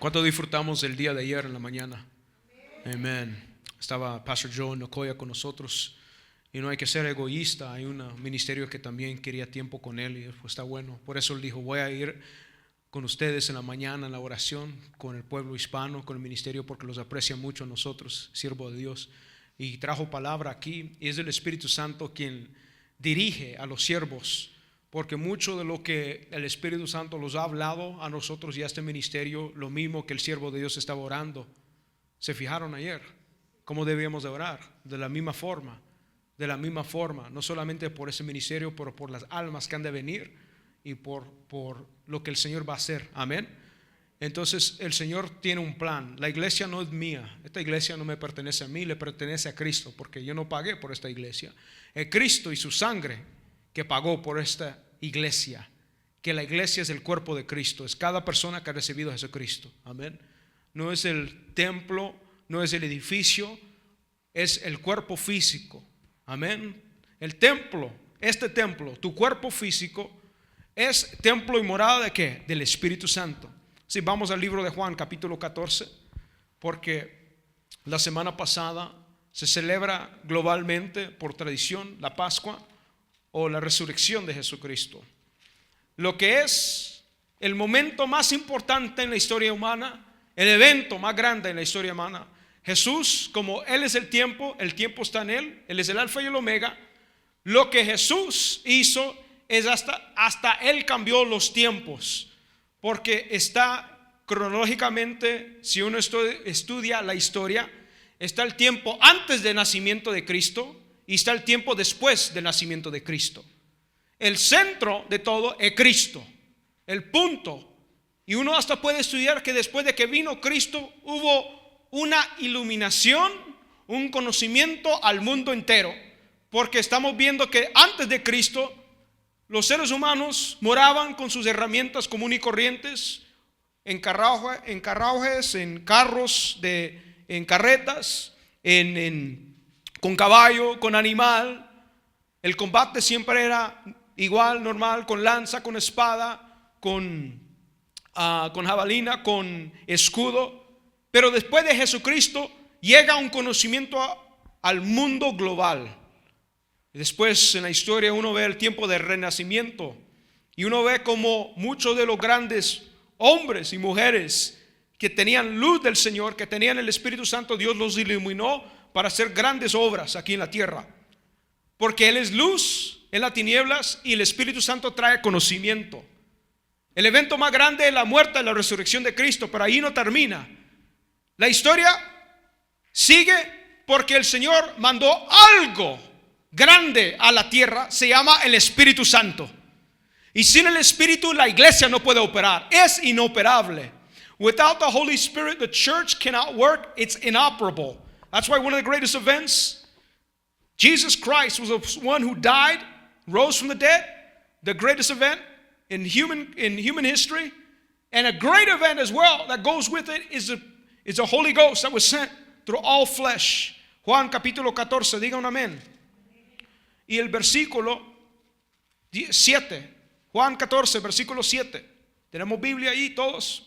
¿Cuánto disfrutamos el día de ayer en la mañana? Amén. Estaba Pastor Joe Nocoya con nosotros. Y no hay que ser egoísta. Hay un ministerio que también quería tiempo con él y pues está bueno. Por eso él dijo, voy a ir con ustedes en la mañana en la oración, con el pueblo hispano, con el ministerio, porque los aprecia mucho a nosotros, siervo de Dios. Y trajo palabra aquí. Y es el Espíritu Santo quien dirige a los siervos, porque mucho de lo que el Espíritu Santo los ha hablado a nosotros y a este ministerio, lo mismo que el siervo de Dios estaba orando. ¿Se fijaron ayer cómo debíamos de orar? De la misma forma, no solamente por ese ministerio, pero por las almas que han de venir y por lo que el Señor va a hacer. Amén. Entonces el Señor tiene un plan. La iglesia no es mía. Esta iglesia no me pertenece a mí, le pertenece a Cristo, porque yo no pagué por esta iglesia. Es Cristo y su sangre que pagó por esta iglesia. Que la iglesia es el cuerpo de Cristo. Es cada persona que ha recibido a Jesucristo. Amén. No es el templo, no es el edificio, es el cuerpo físico. Amén. El templo, este templo, tu cuerpo físico, es templo y morada ¿de qué? Del Espíritu Santo. Si vamos al libro de Juan capítulo 14, porque la semana pasada se celebra globalmente por tradición la Pascua o la resurrección de Jesucristo. Lo que es el momento más importante en la historia humana, el evento más grande en la historia humana. Jesús, como Él es el tiempo está en Él es el alfa y el omega. Lo que Jesús hizo es hasta Él cambió los tiempos, porque está cronológicamente, si uno estudia la historia, está el tiempo antes del nacimiento de Cristo y está el tiempo después del nacimiento de Cristo. El centro de todo es Cristo, el punto. Y uno hasta puede estudiar que después de que vino Cristo hubo una iluminación, un conocimiento al mundo entero, porque estamos viendo que antes de Cristo los seres humanos moraban con sus herramientas comunes y corrientes, en carruajes, en carros, en carretas, con caballo, con animal. El combate siempre era igual, normal, con lanza, con espada, con jabalina, con escudo. Pero después de Jesucristo llega un conocimiento al mundo global. Después en la historia uno ve el tiempo del renacimiento y uno ve como muchos de los grandes hombres y mujeres que tenían luz del Señor, que tenían el Espíritu Santo, Dios los iluminó para hacer grandes obras aquí en la tierra, porque Él es luz en las tinieblas y el Espíritu Santo trae conocimiento. El evento más grande es la muerte y la resurrección de Cristo, pero ahí no termina. La historia sigue porque el Señor mandó algo grande a la tierra, se llama el Espíritu Santo. Y sin el Espíritu la iglesia no puede operar, es inoperable. Without the Holy Spirit the church cannot work, it's inoperable. That's why one of the greatest events, Jesus Christ was the one who died, rose from the dead. The greatest event in human history, and a great event as well that goes with it is the Holy Ghost that was sent through all flesh. Juan capítulo 14, diga un amén. Y el versículo 7, Juan 14, versículo 7. Tenemos Biblia ahí todos.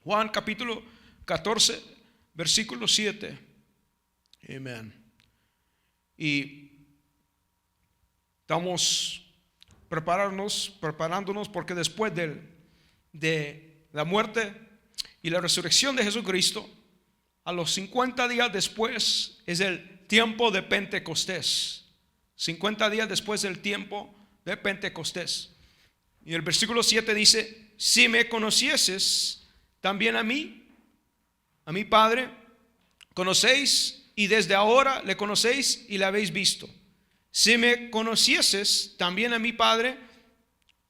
Juan capítulo 14, versículo 7. Amén. Y estamos preparándonos porque después de la muerte y la resurrección de Jesucristo, a los 50 días después es el tiempo de Pentecostés. 50 días después del tiempo de Pentecostés. Y el versículo 7 dice: si me conocieses también a mí, a mi Padre, conocéis y desde ahora le conocéis y le habéis visto. Si me conocieses también a mi Padre,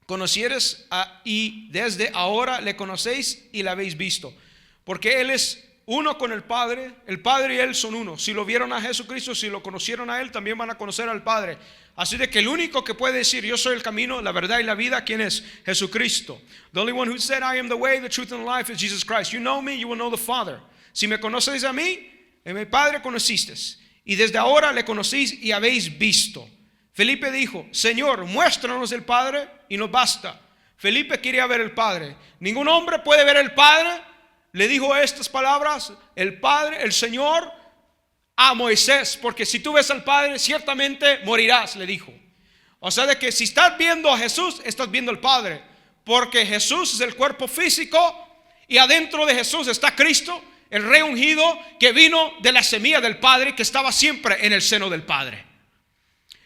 conocieres y desde ahora le conocéis y le habéis visto. Porque Él es uno con el Padre y Él son uno. Si lo vieron a Jesucristo, si lo conocieron a Él, también van a conocer al Padre. Así de que el único que puede decir yo soy el camino, la verdad y la vida, ¿quién es? Jesucristo. The only one who said I am the way, the truth and the life is Jesus Christ. You know me, you will know the Father. Si me conocéis a mí, a mi Padre conocisteis. Y desde ahora le conocéis y habéis visto. Felipe dijo: Señor, muéstranos el Padre y nos basta. Felipe quería ver el Padre. Ningún hombre puede ver el Padre le dijo estas palabras, el Padre, el Señor, a Moisés, porque si tú ves al Padre, ciertamente morirás, le dijo. O sea, de que si estás viendo a Jesús, estás viendo al Padre, porque Jesús es el cuerpo físico y adentro de Jesús está Cristo, el Rey ungido que vino de la semilla del Padre, que estaba siempre en el seno del Padre.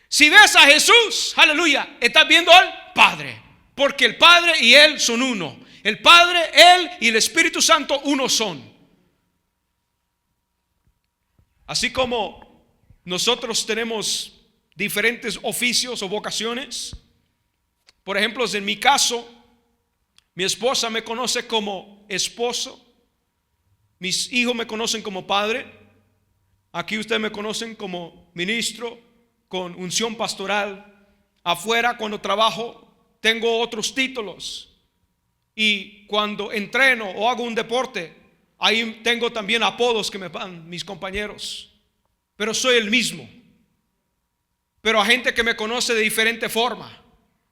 Si ves a Jesús, aleluya, estás viendo al Padre, porque el Padre y Él son uno. El Padre, Él y el Espíritu Santo uno son. Así como nosotros tenemos diferentes oficios o vocaciones. Por ejemplo, en mi caso, mi esposa me conoce como esposo, mis hijos me conocen como padre. Aquí ustedes me conocen como ministro con unción pastoral. Afuera, cuando trabajo, tengo otros títulos. Y cuando entreno o hago un deporte, ahí tengo también apodos que me dan mis compañeros. Pero soy el mismo. Pero hay gente que me conoce de diferente forma.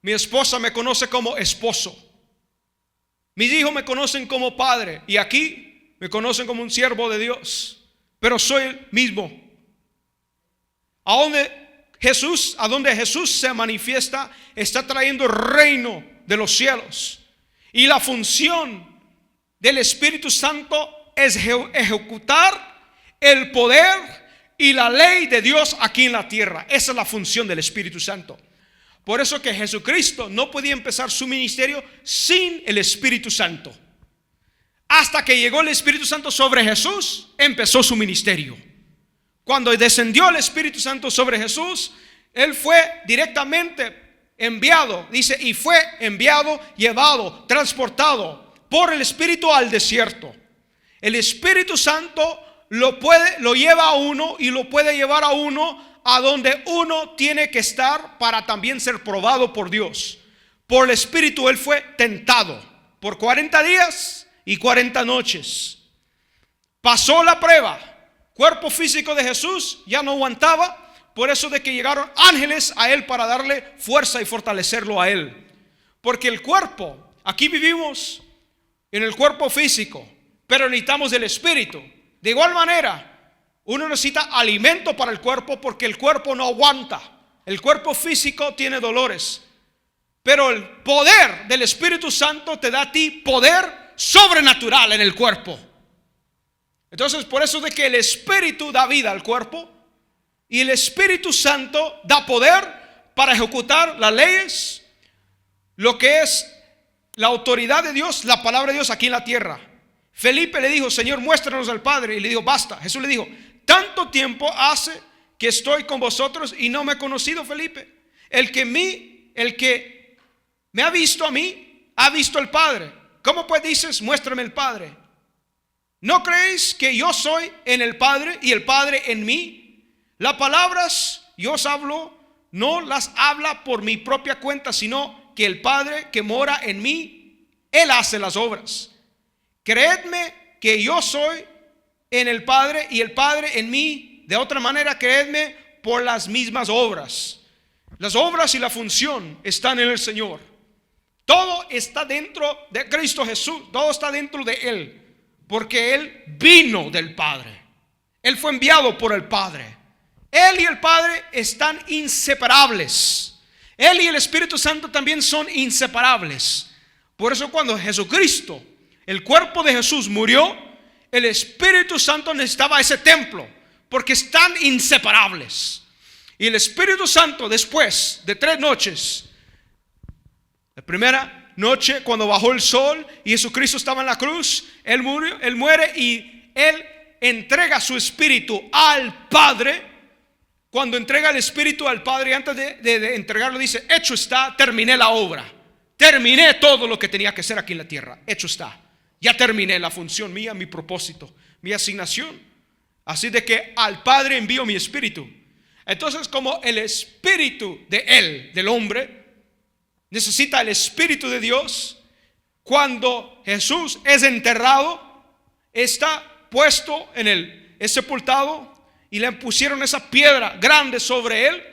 Mi esposa me conoce como esposo. Mis hijos me conocen como padre. Y aquí me conocen como un siervo de Dios. Pero soy el mismo. A donde Jesús se manifiesta, está trayendo el reino de los cielos. Y la función del Espíritu Santo es ejecutar el poder y la ley de Dios aquí en la tierra. Esa es la función del Espíritu Santo. Por eso que Jesucristo no podía empezar su ministerio sin el Espíritu Santo. Hasta que llegó el Espíritu Santo sobre Jesús, empezó su ministerio. Cuando descendió el Espíritu Santo sobre Jesús, Él fue directamente enviado, dice, y fue enviado, llevado, transportado por el Espíritu al desierto. El Espíritu Santo lo lleva a uno y lo puede llevar a uno a donde uno tiene que estar para también ser probado por Dios. Por el Espíritu Él fue tentado por 40 días y 40 noches. Pasó la prueba. Cuerpo físico de Jesús ya no aguantaba. Por eso de que llegaron ángeles a Él para darle fuerza y fortalecerlo a Él. Porque el cuerpo, aquí vivimos en el cuerpo físico, pero necesitamos el Espíritu. De igual manera, uno necesita alimento para el cuerpo porque el cuerpo no aguanta. El cuerpo físico tiene dolores, pero el poder del Espíritu Santo te da a ti poder sobrenatural en el cuerpo. Entonces, por eso de que el Espíritu da vida al cuerpo y el Espíritu Santo da poder para ejecutar las leyes, lo que es la autoridad de Dios, la palabra de Dios aquí en la tierra. Felipe le dijo, Señor, muéstranos al Padre. Y le dijo, basta. Jesús le dijo, tanto tiempo hace que estoy con vosotros y no me he conocido, Felipe. El que me ha visto a mí, ha visto al Padre. ¿Cómo pues dices, muéstrame el Padre? ¿No creéis que yo soy en el Padre y el Padre en mí? Las palabras yo os hablo, no las habla por mi propia cuenta, sino que el Padre que mora en mí, Él hace las obras. Creedme que yo soy en el Padre y el Padre en mí. De otra manera, creedme por las mismas obras. Las obras y la función están en el Señor. Todo está dentro de Cristo Jesús. Todo está dentro de Él. Porque Él vino del Padre. Él fue enviado por el Padre. Él y el Padre están inseparables. Él y el Espíritu Santo también son inseparables. Por eso cuando Jesucristo, el cuerpo de Jesús, murió, el Espíritu Santo necesitaba ese templo, porque están inseparables. Y el Espíritu Santo, después de 3 noches, la primera noche cuando bajó el sol y Jesucristo estaba en la cruz, Él muere y Él entrega su Espíritu al Padre. Cuando entrega el Espíritu al Padre, antes de entregarlo, dice, hecho está, terminé la obra. Terminé todo lo que tenía que hacer aquí en la tierra. Hecho está. Ya terminé la función mía, mi propósito, mi asignación. Así de que al Padre envío mi Espíritu. Entonces, como el Espíritu de Él, del hombre, necesita el Espíritu de Dios, cuando Jesús es enterrado, está puesto es sepultado y le pusieron esa piedra grande sobre él.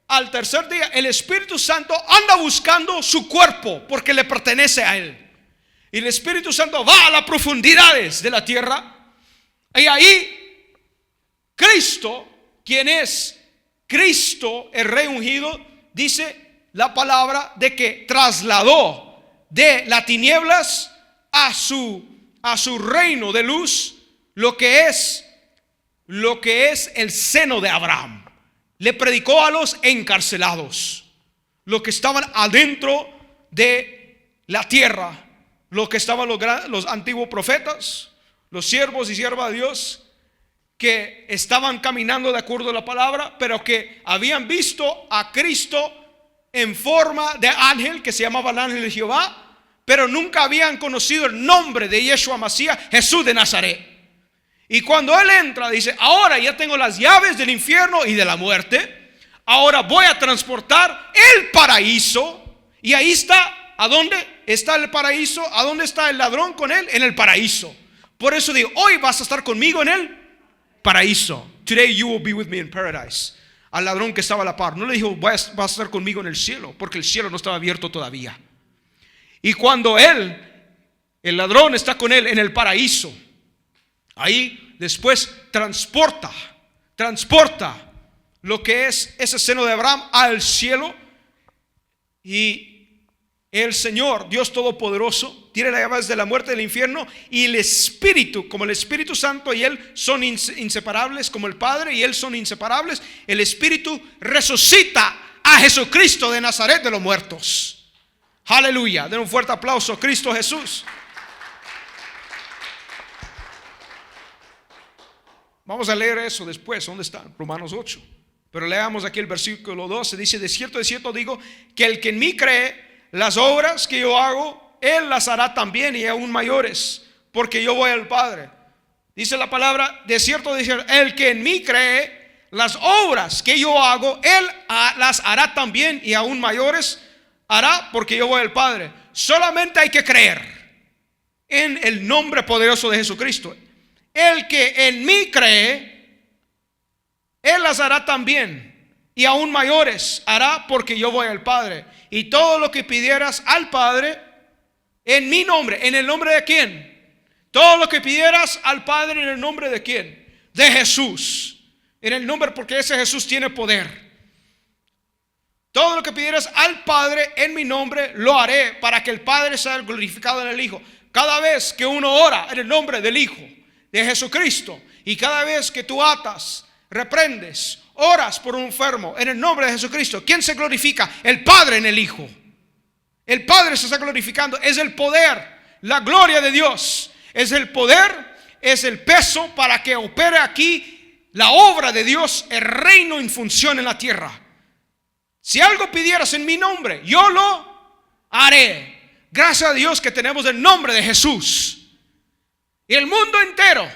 Al tercer día, el Espíritu Santo anda buscando su cuerpo porque le pertenece a Él. Y el Espíritu Santo va a las profundidades de la tierra. Y ahí Cristo, quien es Cristo, el Rey ungido, dice la palabra de que trasladó de las tinieblas a su reino de luz lo que es el seno de Abraham. Le predicó a los encarcelados, los que estaban adentro de la tierra, los que estaban los antiguos profetas, los siervos y siervas de Dios, que estaban caminando de acuerdo a la palabra, pero que habían visto a Cristo en forma de ángel, que se llamaba el ángel de Jehová, pero nunca habían conocido el nombre de Yeshua Masías, Jesús de Nazaret. Y cuando él entra, dice: ahora ya tengo las llaves del infierno y de la muerte. Ahora voy a transportar el paraíso. Y ahí está. ¿A dónde está el paraíso? ¿A dónde está el ladrón con él? En el paraíso. Por eso digo: hoy vas a estar conmigo en el paraíso. Today you will be with me in paradise. Al ladrón que estaba a la par, no le dijo: vas a estar conmigo en el cielo, porque el cielo no estaba abierto todavía. Y cuando el ladrón está con él en el paraíso, ahí después transporta lo que es ese seno de Abraham al cielo. Y el Señor, Dios Todopoderoso, tiene las llaves de la muerte y del infierno. Y el Espíritu, como el Espíritu Santo y Él son inseparables, como el Padre y Él son inseparables, el Espíritu resucita a Jesucristo de Nazaret de los muertos. Aleluya. Den un fuerte aplauso a Cristo Jesús. Vamos a leer eso después. ¿Dónde está? Romanos 8. Pero leamos aquí el versículo 12. Dice: de cierto digo que el que en mí cree, las obras que yo hago, él las hará también, y aún mayores, porque yo voy al Padre. Dice la palabra: de cierto, el que en mí cree, las obras que yo hago, él las hará también, y aún mayores hará, porque yo voy al Padre. Solamente hay que creer en el nombre poderoso de Jesucristo. El que en mí cree, él las hará también, y aún mayores hará, porque yo voy al Padre. Y todo lo que pidieras al Padre en mi nombre. ¿En el nombre de quién? Todo lo que pidieras al Padre, ¿en el nombre de quién? De Jesús. En el nombre, porque ese Jesús tiene poder. Todo lo que pidieras al Padre en mi nombre, lo haré, para que el Padre sea glorificado en el Hijo. Cada vez que uno ora en el nombre del Hijo, de Jesucristo, y cada vez que tú atas, reprendes, oras por un enfermo en el nombre de Jesucristo, ¿quién se glorifica? El Padre en el Hijo. El Padre se está glorificando. Es el poder, la gloria de Dios. Es el poder, es el peso para que opere aquí la obra de Dios, el reino en función en la tierra. Si algo pidieras en mi nombre, yo lo haré. Gracias a Dios que tenemos el nombre de Jesús. Y el mundo entero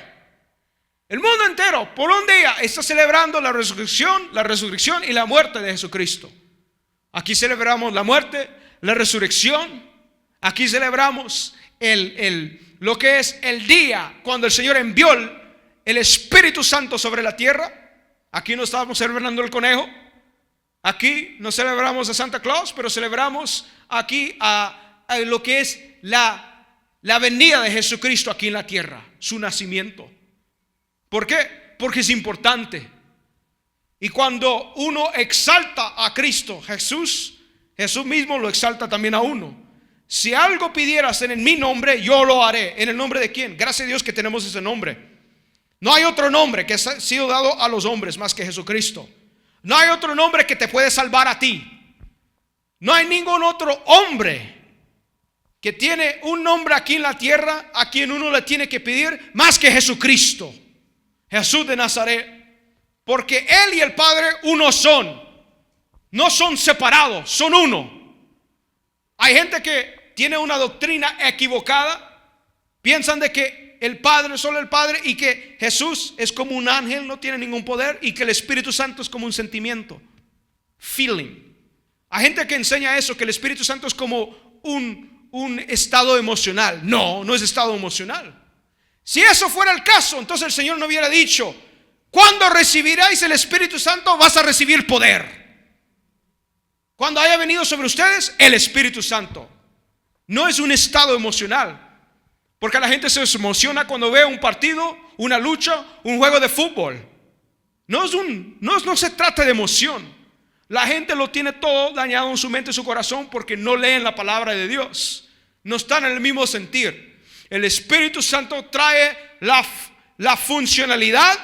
por un día está celebrando la resurrección y la muerte de Jesucristo. Aquí celebramos la muerte, la resurrección. Aquí celebramos lo que es el día cuando el Señor envió el Espíritu Santo sobre la tierra. Aquí no estamos celebrando el conejo. Aquí no celebramos a Santa Claus, pero celebramos aquí a lo que es la venida de Jesucristo aquí en la tierra, su nacimiento. ¿Por qué? Porque es importante. Y cuando uno exalta a Cristo, Jesús mismo lo exalta también a uno. Si algo pidieras en mi nombre, yo lo haré. ¿En el nombre de quién? Gracias a Dios que tenemos ese nombre. No hay otro nombre que ha sido dado a los hombres más que Jesucristo. No hay otro nombre que te puede salvar a ti. No hay ningún otro hombre que tiene un nombre aquí en la tierra a quien uno le tiene que pedir más que Jesucristo, Jesús de Nazaret. Porque Él y el Padre uno son. No son separados, son uno. Hay gente que tiene una doctrina equivocada. Piensan de que el Padre es solo el Padre, y que Jesús es como un ángel, no tiene ningún poder, y que el Espíritu Santo es como un sentimiento, feeling. Hay gente que enseña eso, que el Espíritu Santo es como un estado emocional. No, no es estado emocional. Si eso fuera el caso, entonces el Señor no hubiera dicho: cuando recibiráis el Espíritu Santo, vas a recibir poder. Cuando haya venido sobre ustedes el Espíritu Santo. No es un estado emocional. Porque la gente se emociona cuando ve un partido, una lucha, un juego de fútbol. No se trata de emoción. La gente lo tiene todo dañado en su mente y su corazón porque no leen la palabra de Dios. No están en el mismo sentir. El Espíritu Santo trae la funcionalidad,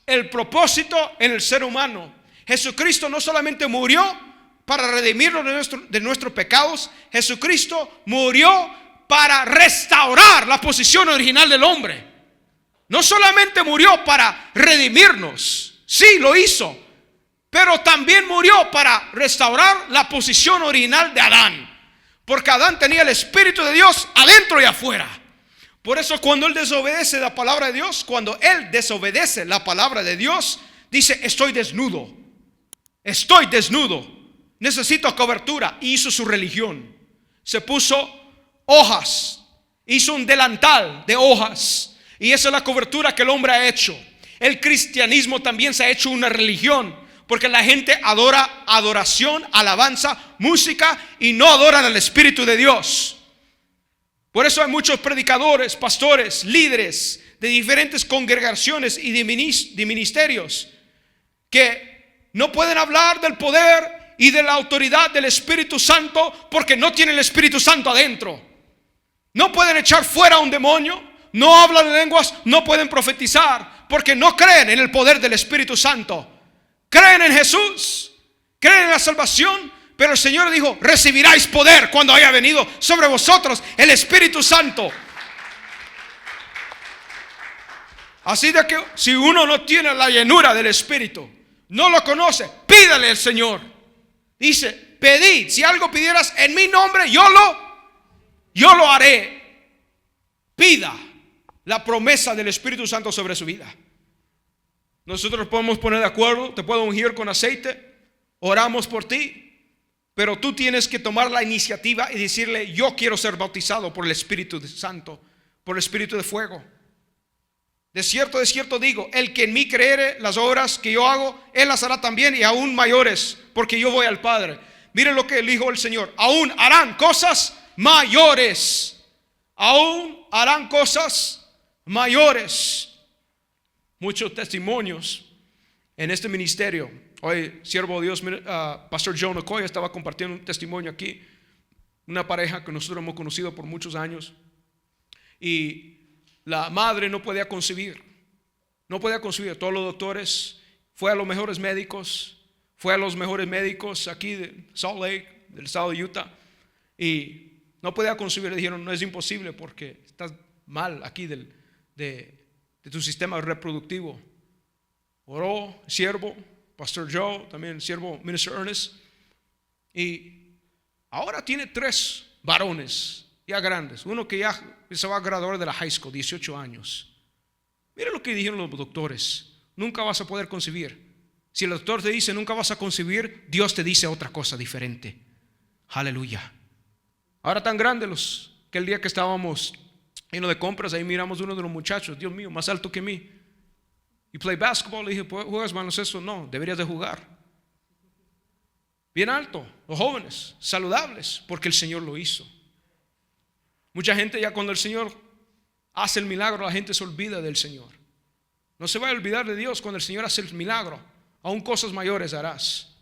el propósito en el ser humano. Jesucristo no solamente murió para redimirnos de nuestros pecados. Jesucristo murió para restaurar la posición original del hombre. No solamente murió para redimirnos, sí lo hizo, pero también murió para restaurar la posición original de Adán, porque Adán tenía el Espíritu de Dios adentro y afuera. Por eso cuando él desobedece la palabra de Dios, dice: estoy desnudo, necesito cobertura. Y hizo su religión, se puso hojas, hizo un delantal de hojas, y esa es la cobertura que el hombre ha hecho. El cristianismo también se ha hecho una religión, porque la gente adora adoración, alabanza, música, y no adoran al Espíritu de Dios. Por eso hay muchos predicadores, pastores, líderes de diferentes congregaciones y de ministerios que no pueden hablar del poder y de la autoridad del Espíritu Santo porque no tienen el Espíritu Santo adentro. No pueden echar fuera a un demonio, no hablan en lenguas, no pueden profetizar porque no creen en el poder del Espíritu Santo. Creen en Jesús, creen en la salvación, pero el Señor dijo: recibiráis poder cuando haya venido sobre vosotros el Espíritu Santo. Así de que si uno no tiene la llenura del Espíritu, no lo conoce, pídale al Señor. Dice: pedid, si algo pidieras en mi nombre, yo lo haré. Pida la promesa del Espíritu Santo sobre su vida. Nosotros podemos poner de acuerdo, te puedo ungir con aceite, oramos por ti, pero tú tienes que tomar la iniciativa y decirle: yo quiero ser bautizado por el Espíritu Santo, por el Espíritu de fuego. De cierto digo, el que en mí creere, las obras que yo hago, él las hará también, y aún mayores, porque yo voy al Padre. Miren lo que dijo el Señor: aún harán cosas mayores. Aún harán cosas mayores. Muchos testimonios en este ministerio. Hoy, siervo de Dios, Pastor Joe Okoye estaba compartiendo un testimonio aquí. Una pareja que nosotros hemos conocido por muchos años, y la madre no podía concebir. Todos los doctores, fue a los mejores médicos aquí de Salt Lake, del estado de Utah, y no podía concebir. Le dijeron: no, es imposible porque estás mal aquí de tu sistema reproductivo. Oró el siervo Pastor Joe, también el siervo Minister Ernest, y ahora tiene 3 varones ya grandes. Uno que ya se va a graduar de la high school, 18 años. Mira lo que dijeron los doctores: nunca vas a poder concebir. Si el doctor te dice nunca vas a concebir, Dios te dice otra cosa diferente. Aleluya. Ahora tan grandes que el día que estábamos yendo de compras, ahí miramos uno de los muchachos, Dios mío, más alto que mí. Y play basketball. Le dije: ¿juegas baloncesto? No, deberías de jugar. Bien alto, los jóvenes, saludables, porque el Señor lo hizo. Mucha gente, ya cuando el Señor hace el milagro, la gente se olvida del Señor. No se va a olvidar de Dios cuando el Señor hace el milagro. Aún cosas mayores harás.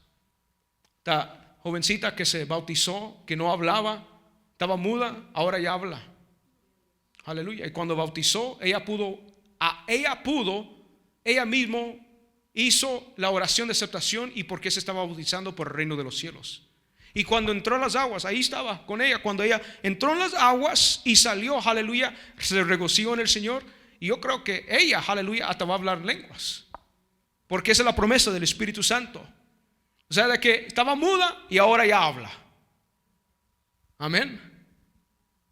Esta jovencita que se bautizó, que no hablaba, estaba muda, ahora ya habla. Aleluya. Y cuando bautizó, ella misma hizo la oración de aceptación, y porque se estaba bautizando por el reino de los cielos. Y cuando entró en las aguas, ahí estaba con ella. Cuando ella entró en las aguas y salió, aleluya, se regocijó en el Señor. Y yo creo que ella, aleluya, hasta va a hablar lenguas, porque esa es la promesa del Espíritu Santo. O sea, de que estaba muda y ahora ya habla. Amén.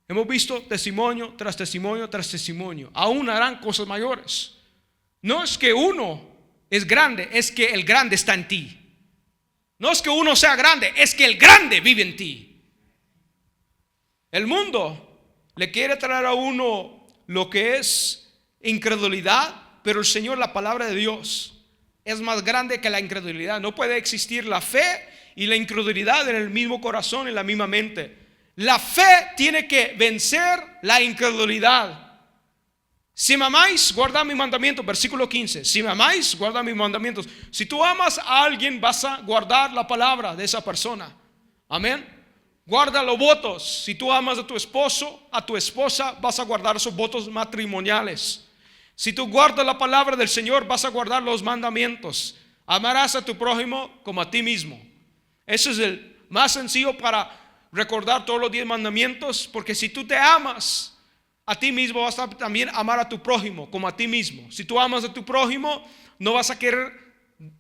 Hemos visto testimonio tras testimonio tras testimonio. Aún harán cosas mayores. No es que uno es grande, es que el grande está en ti. No es que uno sea grande, es que el grande vive en ti. El mundo le quiere traer a uno lo que es incredulidad, pero el Señor, la palabra de Dios, es más grande que la incredulidad. No puede existir la fe y la incredulidad en el mismo corazón, en la misma mente. La fe tiene que vencer la incredulidad. Si me amáis, guardad mis mandamientos. Versículo 15. Si me amáis, guardad mis mandamientos. Si tú amas a alguien, vas a guardar la palabra de esa persona. Amén. Guarda los votos. Si tú amas a tu esposo, a tu esposa, vas a guardar esos votos matrimoniales. Si tú guardas la palabra del Señor, vas a guardar los mandamientos. Amarás a tu prójimo como a ti mismo. Eso es el más sencillo para recordar todos los 10 mandamientos. Porque si tú te amas a ti mismo, vas a también amar a tu prójimo como a ti mismo. Si tú amas a tu prójimo, no vas a querer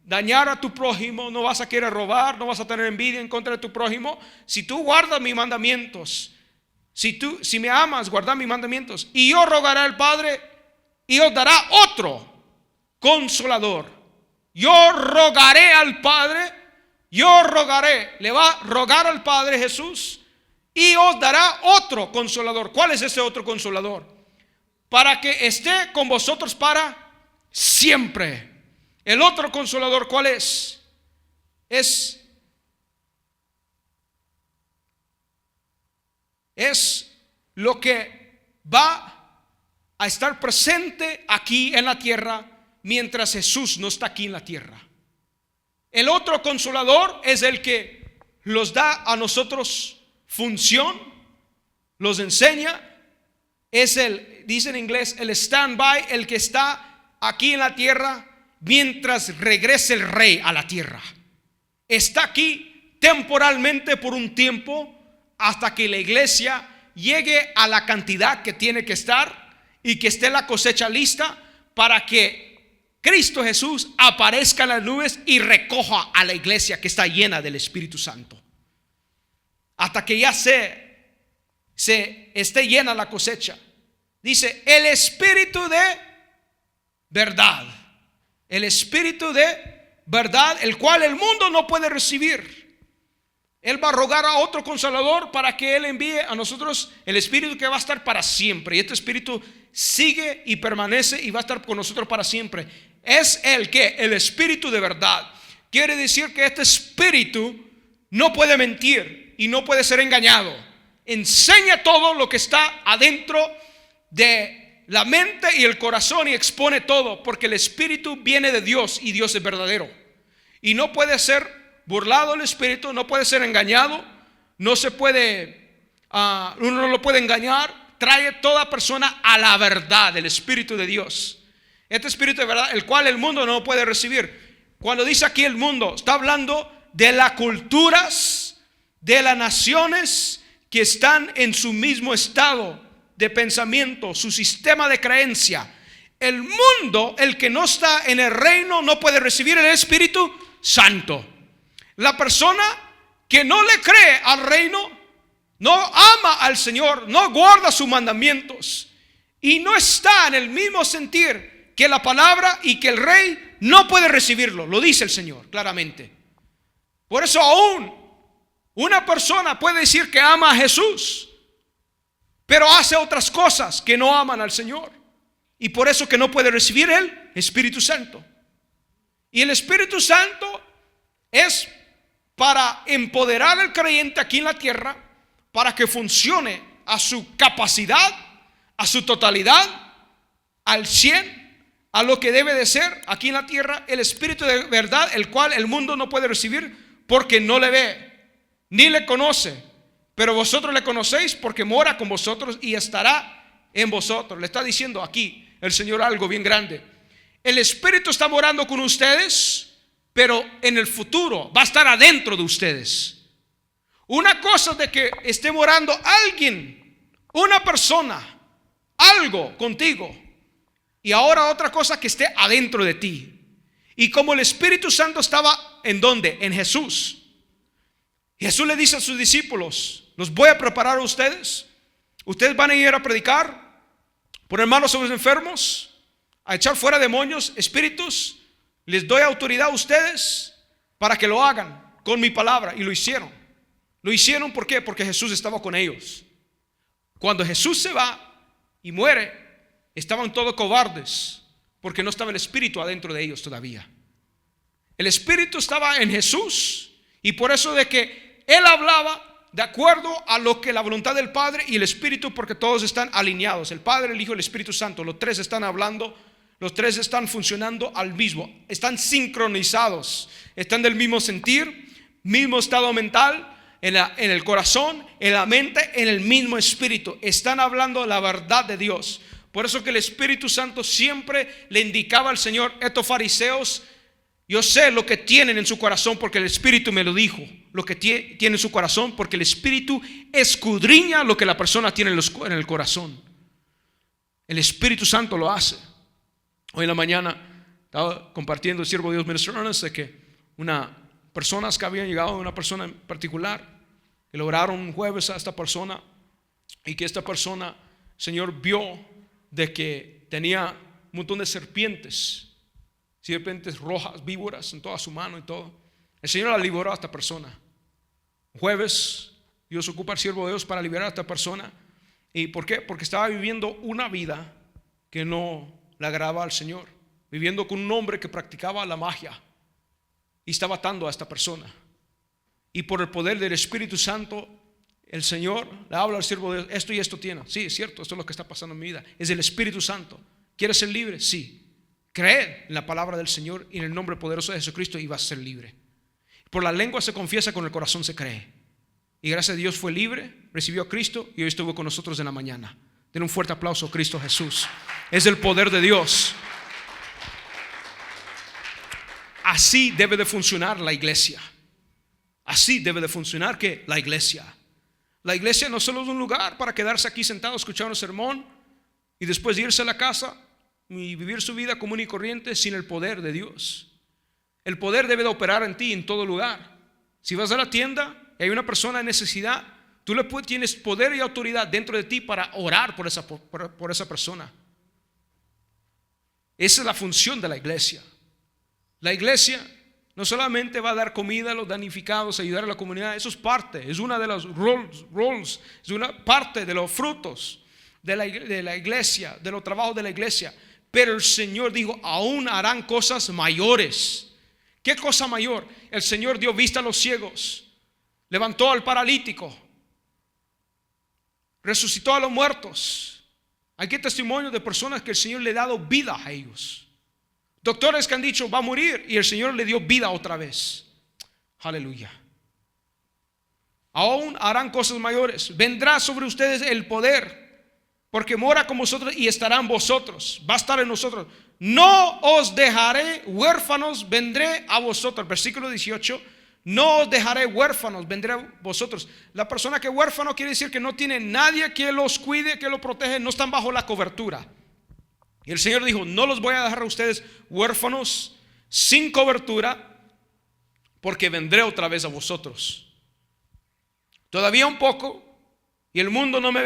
dañar a tu prójimo, no vas a querer robar, no vas a tener envidia en contra de tu prójimo. Si tú guardas mis mandamientos, si me amas, guarda mis mandamientos. Y yo rogaré al Padre y os dará otro consolador. Yo rogaré al Padre, le va a rogar al Padre Jesús, y os dará otro consolador. ¿Cuál es ese otro consolador? Para que esté con vosotros para siempre. El otro consolador, ¿cuál es? Es lo que va a estar presente aquí en la tierra mientras Jesús no está aquí en la tierra. El otro consolador es el que los da a nosotros función, los enseña. Es dice en inglés, el stand-by, el que está aquí en la tierra mientras regrese el rey a la tierra. Está aquí temporalmente por un tiempo hasta que la iglesia llegue a la cantidad que tiene que estar y que esté la cosecha lista para que Cristo Jesús aparezca en las nubes y recoja a la iglesia que está llena del Espíritu Santo. Hasta que ya se esté llena la cosecha. Dice, el Espíritu de verdad. El Espíritu de verdad, el cual el mundo no puede recibir. Él va a rogar a otro consolador para que Él envíe a nosotros el Espíritu que va a estar para siempre. Y este Espíritu sigue y permanece y va a estar con nosotros para siempre. Es el Espíritu de verdad. Quiere decir que este Espíritu no puede mentir y no puede ser engañado. Enseña todo lo que está adentro de la mente y el corazón y expone todo, porque el Espíritu viene de Dios y Dios es verdadero. Y no puede ser burlado el Espíritu, no puede ser engañado, no se puede, uno no lo puede engañar. Trae toda persona a la verdad del Espíritu de Dios. Este Espíritu de verdad, el cual el mundo no puede recibir. Cuando dice aquí el mundo, está hablando de las culturas, de las naciones que están en su mismo estado de pensamiento, su sistema de creencia. El mundo, el que no está en el reino, no puede recibir el Espíritu Santo. La persona que no le cree al reino, no ama al Señor, no guarda sus mandamientos y no está en el mismo sentir que la palabra y que el rey, no puede recibirlo. Lo dice el Señor claramente. Por eso aún una persona puede decir que ama a Jesús, pero hace otras cosas que no aman al Señor, y por eso que no puede recibir el Espíritu Santo. Y el Espíritu Santo es para empoderar al creyente aquí en la tierra, para que funcione a su capacidad, a su totalidad, al 100%, a lo que debe de ser aquí en la tierra. El Espíritu de verdad, el cual el mundo no puede recibir porque no le ve ni le conoce, pero vosotros le conocéis porque mora con vosotros y estará en vosotros. Le está diciendo aquí el Señor algo bien grande. El Espíritu está morando con ustedes, pero en el futuro va a estar adentro de ustedes. Una cosa de que esté morando alguien, una persona, algo contigo, y ahora otra cosa que esté adentro de ti. Y como el Espíritu Santo estaba ¿en dónde? En Jesús. Jesús le dice a sus discípulos: los voy a preparar a ustedes. Ustedes van a ir a predicar, poner manos sobre los enfermos, a echar fuera demonios, espíritus. Les doy autoridad a ustedes para que lo hagan con mi palabra. Y lo hicieron. Lo hicieron ¿por qué? Porque Jesús estaba con ellos. Cuando Jesús se va y muere, estaban todos cobardes porque no estaba el Espíritu adentro de ellos todavía. El Espíritu estaba en Jesús, y por eso de que Él hablaba, de acuerdo a lo que la voluntad del Padre y el Espíritu, porque todos están alineados. El Padre, el Hijo y el Espíritu Santo, los tres están hablando, los tres están funcionando al mismo, están sincronizados, están del mismo sentir, mismo estado mental, en el corazón, en la mente, en el mismo espíritu. Están hablando la verdad de Dios. Por eso que el Espíritu Santo siempre le indicaba al Señor: estos fariseos, yo sé lo que tienen en su corazón porque el Espíritu me lo dijo. Lo que tiene en su corazón, porque el Espíritu escudriña lo que la persona tiene en el corazón. El Espíritu Santo lo hace. Hoy en la mañana estaba compartiendo el siervo de Dios, Minister Ernest, de que personas que habían llegado, una persona en particular, que lograron un jueves a esta persona, y que esta persona, Señor, vio de que tenía un montón de serpientes rojas, víboras en toda su mano y todo. El Señor la liberó a esta persona. Jueves, Dios ocupa al siervo de Dios para liberar a esta persona. ¿Y por qué? Porque estaba viviendo una vida que no le agradaba al Señor, viviendo con un hombre que practicaba la magia y estaba atando a esta persona. Y por el poder del Espíritu Santo, el Señor le habla al siervo de Dios: esto y esto tiene. Sí, es cierto, esto es lo que está pasando en mi vida. Es el Espíritu Santo. ¿Quieres ser libre? Sí. Creed en la palabra del Señor y en el nombre poderoso de Jesucristo y vas a ser libre. Por la lengua se confiesa, con el corazón se cree. Y gracias a Dios fue libre, recibió a Cristo y hoy estuvo con nosotros en la mañana. Den un fuerte aplauso a Cristo Jesús. Es el poder de Dios. Así debe de funcionar la iglesia. Así debe de funcionar que la iglesia. La iglesia no solo es un lugar para quedarse aquí sentado, escuchar un sermón y después irse a la casa y vivir su vida común y corriente sin el poder de Dios. El poder debe de operar en ti en todo lugar. Si vas a la tienda y hay una persona en necesidad, tú tienes poder y autoridad dentro de ti para orar por esa persona. Esa es la función de la iglesia. La iglesia no solamente va a dar comida a los damnificados, ayudar a la comunidad. Eso es parte, es una de los roles, es una parte de los frutos de la iglesia, de los trabajos de la iglesia. Pero el Señor dijo: aún harán cosas mayores. ¿Qué cosa mayor? El Señor dio vista a los ciegos, levantó al paralítico, resucitó a los muertos. Aquí hay testimonios de personas que el Señor le ha dado vida a ellos. Doctores que han dicho va a morir y el Señor le dio vida otra vez. Aleluya. Aún harán cosas mayores. Vendrá sobre ustedes el poder, porque mora con vosotros y estará en vosotros. Va a estar en nosotros. No os dejaré huérfanos, vendré a vosotros. Versículo 18. No os dejaré huérfanos, vendré a vosotros. La persona que es huérfano quiere decir que no tiene nadie que los cuide, que los protege. No están bajo la cobertura. Y el Señor dijo: no los voy a dejar a ustedes huérfanos, sin cobertura, porque vendré otra vez a vosotros. Todavía un poco y el mundo no me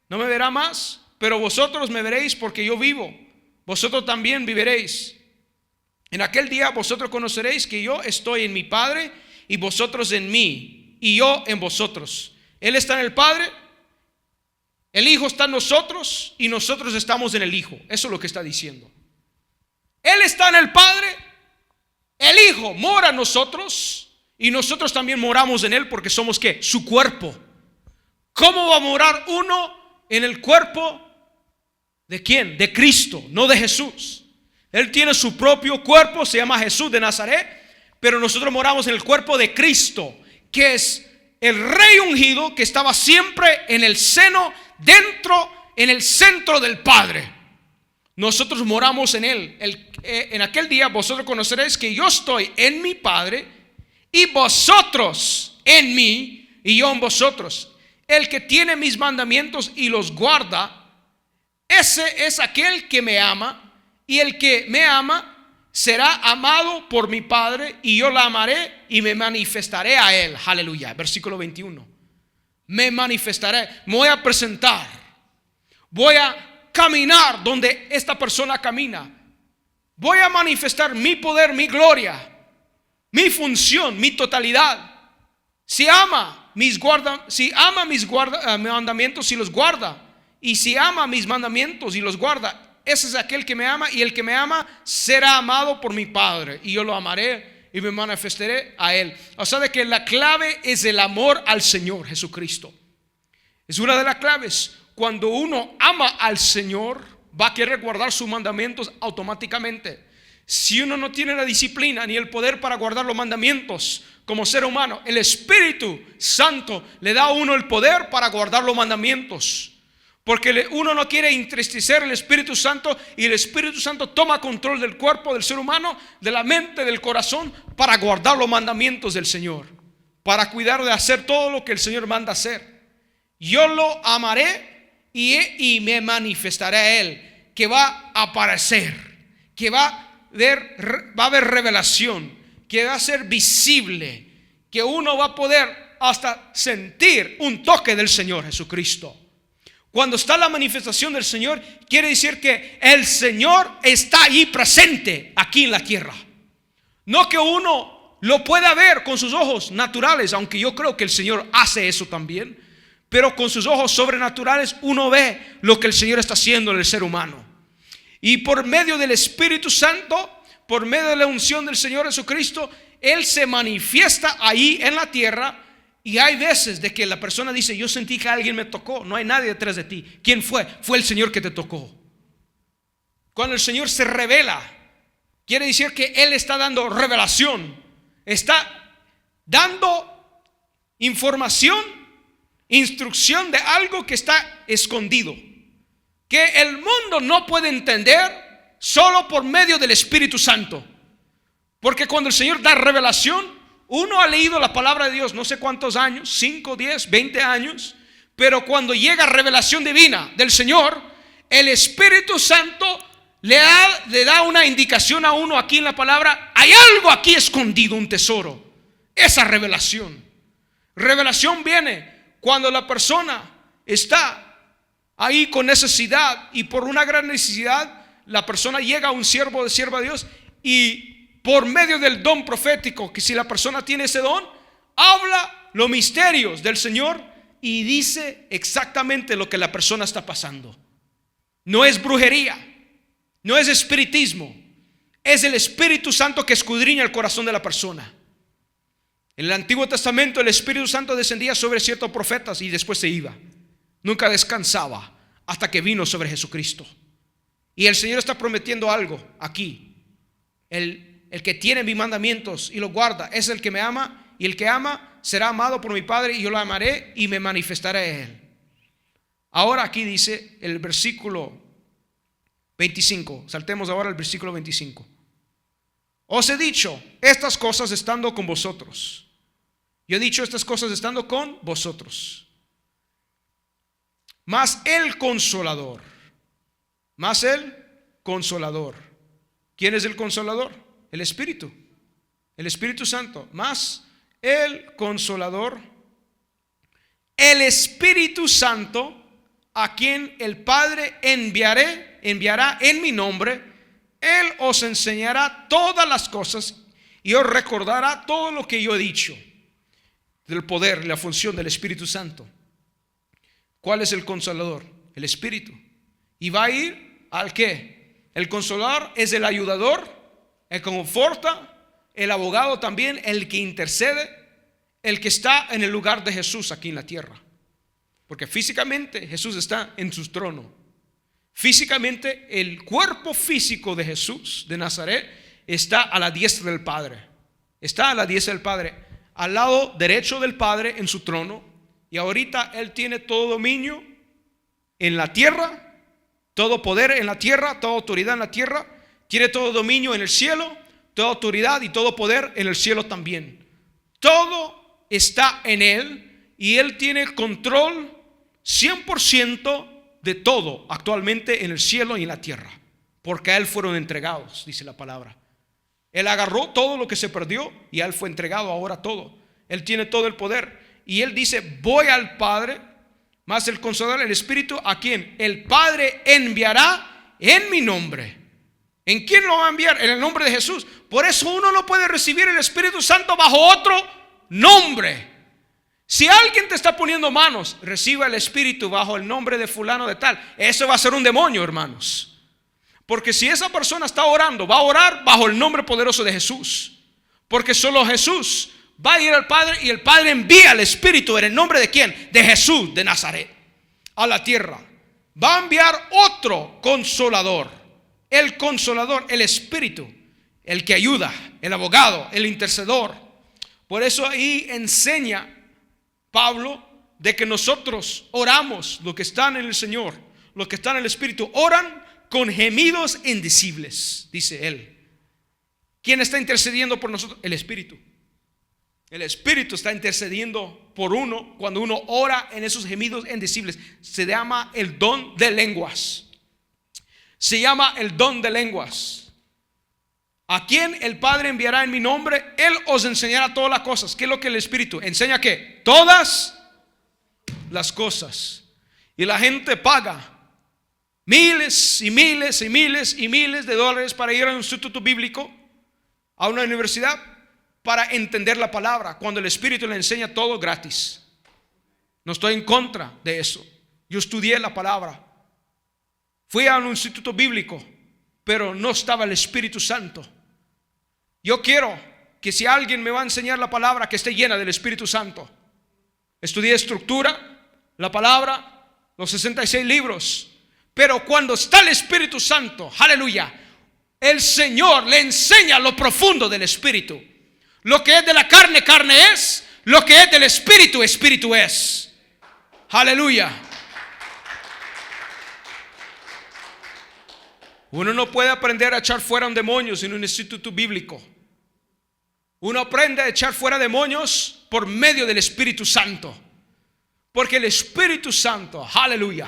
verá más, pero vosotros me veréis porque yo vivo. Vosotros también viviréis. En aquel día vosotros conoceréis que yo estoy en mi Padre y vosotros en mí y yo en vosotros. Él está en el Padre, el Hijo está en nosotros y nosotros estamos en el Hijo. Eso es lo que está diciendo. Él está en el Padre, el Hijo mora en nosotros y nosotros también moramos en Él porque somos ¿qué? Su cuerpo. ¿Cómo va a morar uno en el cuerpo de quién? De Cristo, no de Jesús. Él tiene su propio cuerpo, se llama Jesús de Nazaret, pero nosotros moramos en el cuerpo de Cristo, que es el Rey ungido que estaba siempre en el seno, dentro, en el centro del Padre. Nosotros moramos en Él. En aquel día vosotros conoceréis que yo estoy en mi Padre y vosotros en mí y yo en vosotros. El que tiene mis mandamientos y los guarda, ese es aquel que me ama. Y el que me ama será amado por mi Padre y yo la amaré y me manifestaré a él. Aleluya. Versículo 21. Me manifestaré, me voy a presentar, voy a caminar donde esta persona camina. Voy a manifestar mi poder, mi gloria, mi función, mi totalidad. Si ama mis mandamientos y los guarda, y si ama mis mandamientos y los guarda, ese es aquel que me ama, y el que me ama será amado por mi Padre y yo lo amaré y y me manifestaré a Él. O sea, de que la clave es el amor al Señor Jesucristo. Es una de las claves. Cuando uno ama al Señor, va a querer guardar sus mandamientos automáticamente. Si uno no tiene la disciplina ni el poder para guardar los mandamientos como ser humano, el Espíritu Santo le da a uno el poder para guardar los mandamientos. Porque uno no quiere entristecer al Espíritu Santo, y el Espíritu Santo toma control del cuerpo del ser humano, de la mente, del corazón, para guardar los mandamientos del Señor, para cuidar de hacer todo lo que el Señor manda hacer. Yo lo amaré y me manifestaré a Él, que va a aparecer, que va a haber revelación, que va a ser visible, que uno va a poder hasta sentir un toque del Señor Jesucristo. Cuando está la manifestación del Señor, quiere decir que el Señor está ahí presente aquí en la tierra. No que uno lo pueda ver con sus ojos naturales, aunque yo creo que el Señor hace eso también, pero con sus ojos sobrenaturales uno ve lo que el Señor está haciendo en el ser humano. Y por medio del Espíritu Santo, por medio de la unción del Señor Jesucristo, Él se manifiesta ahí en la tierra. Y hay veces de que la persona dice: yo sentí que alguien me tocó. No hay nadie detrás de ti. ¿Quién fue? Fue el Señor que te tocó. Cuando el Señor se revela, quiere decir que Él está dando revelación, está dando información, instrucción de algo que está escondido, que el mundo no puede entender, solo por medio del Espíritu Santo. Porque cuando el Señor da revelación, uno ha leído la palabra de Dios no sé cuántos años, 5, 10, 20 años, pero cuando llega revelación divina del Señor, el Espíritu Santo le da una indicación a uno aquí en la palabra: hay algo aquí escondido, un tesoro. Esa revelación viene cuando la persona está ahí con necesidad, y por una gran necesidad la persona llega a un siervo de sierva de Dios, y por medio del don profético, que si la persona tiene ese don, habla los misterios del Señor y dice exactamente lo que la persona está pasando. No es brujería, no es espiritismo, es el Espíritu Santo que escudriña el corazón de la persona. En el Antiguo Testamento el Espíritu Santo descendía sobre ciertos profetas y después se iba. Nunca descansaba hasta que vino sobre Jesucristo. Y el Señor está prometiendo algo aquí. El que tiene mis mandamientos y los guarda es el que me ama, y el que ama será amado por mi Padre, y yo lo amaré y me manifestaré a Él. Ahora aquí dice el versículo 25. Saltemos ahora al versículo 25. Os he dicho estas cosas estando con vosotros. Yo he dicho estas cosas estando con vosotros. Mas el Consolador. ¿Quién es el Consolador? El Espíritu Santo. Más el Consolador, el Espíritu Santo, a quien el Padre enviará en mi nombre. Él os enseñará todas las cosas y os recordará todo lo que yo he dicho. Del poder, la función del Espíritu Santo. ¿Cuál es el Consolador? El Espíritu. ¿Y va a ir al qué? El Consolador es el ayudador, el que conforta, el abogado también, el que intercede, el que está en el lugar de Jesús aquí en la tierra. Porque físicamente Jesús está en su trono. Físicamente el cuerpo físico de Jesús de Nazaret está a la diestra del Padre. Está a la diestra del Padre, al lado derecho del Padre en su trono. Y ahorita Él tiene todo dominio en la tierra, todo poder en la tierra, toda autoridad en la tierra. Tiene todo dominio en el cielo, toda autoridad y todo poder en el cielo también. Todo está en Él, y Él tiene control 100% de todo actualmente en el cielo y en la tierra, porque a Él fueron entregados, dice la palabra. Él agarró todo lo que se perdió y a Él fue entregado ahora todo. Él tiene todo el poder, y Él dice: voy al Padre, más el Consolador, el Espíritu, a quien el Padre enviará en mi nombre. ¿En quién lo va a enviar? En el nombre de Jesús. Por eso uno no puede recibir el Espíritu Santo bajo otro nombre. Si alguien te está poniendo manos, reciba el Espíritu bajo el nombre de fulano de tal. Eso va a ser un demonio, hermanos. Porque si esa persona está orando, va a orar bajo el nombre poderoso de Jesús. Porque solo Jesús va a ir al Padre y el Padre envía al Espíritu. ¿En el nombre de quién? De Jesús de Nazaret a la tierra. Va a enviar otro consolador. El consolador, el Espíritu, el que ayuda, el abogado, el intercedor. Por eso ahí enseña Pablo de que nosotros oramos, los que están en el Señor, los que están en el Espíritu, oran con gemidos indecibles, dice él. ¿Quién está intercediendo por nosotros? El Espíritu. El Espíritu está intercediendo por uno cuando uno ora en esos gemidos indecibles. Se llama el don de lenguas. Se llama el don de lenguas. ¿A quién el Padre enviará en mi nombre? Él os enseñará todas las cosas. ¿Qué es lo que el Espíritu enseña? ¿Qué? Todas las cosas. Y la gente paga miles y miles y miles y miles de dólares para ir a un instituto bíblico, a una universidad, para entender la palabra, cuando el Espíritu le enseña todo gratis. No estoy en contra de eso. Yo estudié la palabra, fui a un instituto bíblico, pero no estaba el Espíritu Santo. Yo quiero que si alguien me va a enseñar la palabra, que esté llena del Espíritu Santo. Estudié estructura, la palabra, los 66 libros. Pero cuando está el Espíritu Santo, aleluya, el Señor le enseña lo profundo del Espíritu. Lo que es de la carne, carne es. Lo que es del Espíritu, Espíritu es. Aleluya. Uno no puede aprender a echar fuera un demonio en un instituto bíblico. Uno aprende a echar fuera demonios por medio del Espíritu Santo. Porque el Espíritu Santo, aleluya,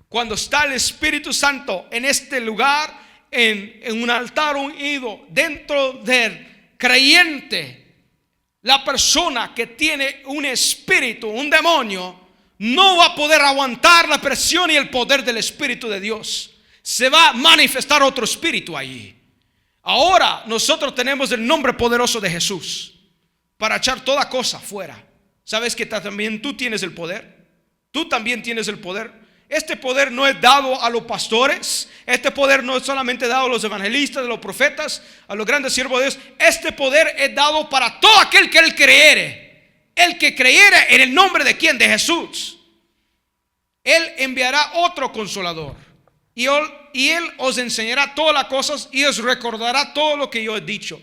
cuando está el Espíritu Santo en este lugar, en un altar unido, dentro del creyente, la persona que tiene un espíritu, un demonio, no va a poder aguantar la presión y el poder del Espíritu de Dios. Se va a manifestar otro espíritu allí. Ahora nosotros tenemos el nombre poderoso de Jesús para echar toda cosa fuera. ¿Sabes que también tú tienes el poder? Tú también tienes el poder. Este poder no es dado a los pastores. Este poder no es solamente dado a los evangelistas, a los profetas, a los grandes siervos de Dios. Este poder es dado para todo aquel que él creyere. El que creyere en el nombre de quién, de Jesús. Él enviará otro consolador. Y él os enseñará todas las cosas y os recordará todo lo que yo he dicho.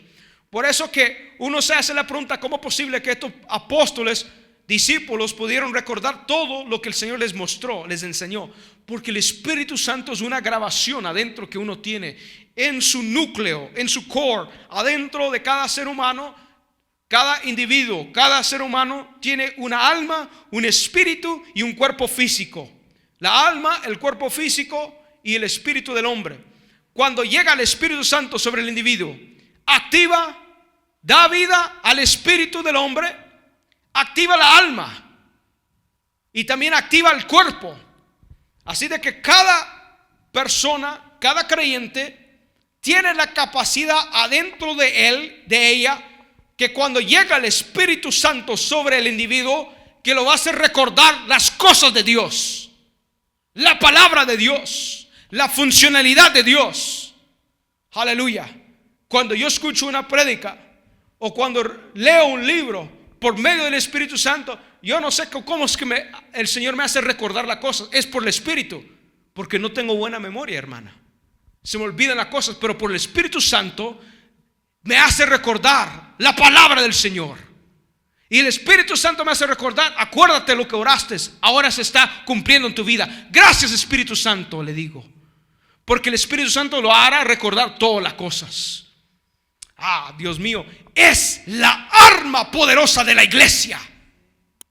Por eso que uno se hace la pregunta: ¿cómo es posible que estos apóstoles, discípulos, pudieron recordar todo lo que el Señor les mostró, les enseñó? Porque el Espíritu Santo es una grabación adentro que uno tiene en su núcleo, en su core, adentro de cada ser humano. Cada individuo, cada ser humano tiene una alma, un espíritu y un cuerpo físico. La alma, el cuerpo físico y el espíritu del hombre. Cuando llega el Espíritu Santo sobre el individuo, activa, da vida al espíritu del hombre, activa la alma y también activa el cuerpo. Así de que cada persona, cada creyente tiene la capacidad adentro de él, de ella, que cuando llega el Espíritu Santo sobre el individuo, que lo va a hacer recordar las cosas de Dios, la palabra de Dios, la funcionalidad de Dios. Aleluya. Cuando yo escucho una prédica o cuando leo un libro por medio del Espíritu Santo, yo no sé cómo es que el Señor me hace recordar las cosas. Es por el Espíritu, porque no tengo buena memoria, hermana. Se me olvidan las cosas, pero por el Espíritu Santo me hace recordar la palabra del Señor. Y el Espíritu Santo me hace recordar: acuérdate lo que oraste, ahora se está cumpliendo en tu vida. Gracias, Espíritu Santo, le digo. Porque el Espíritu Santo lo hará recordar todas las cosas. Dios mío, es la arma poderosa de la iglesia.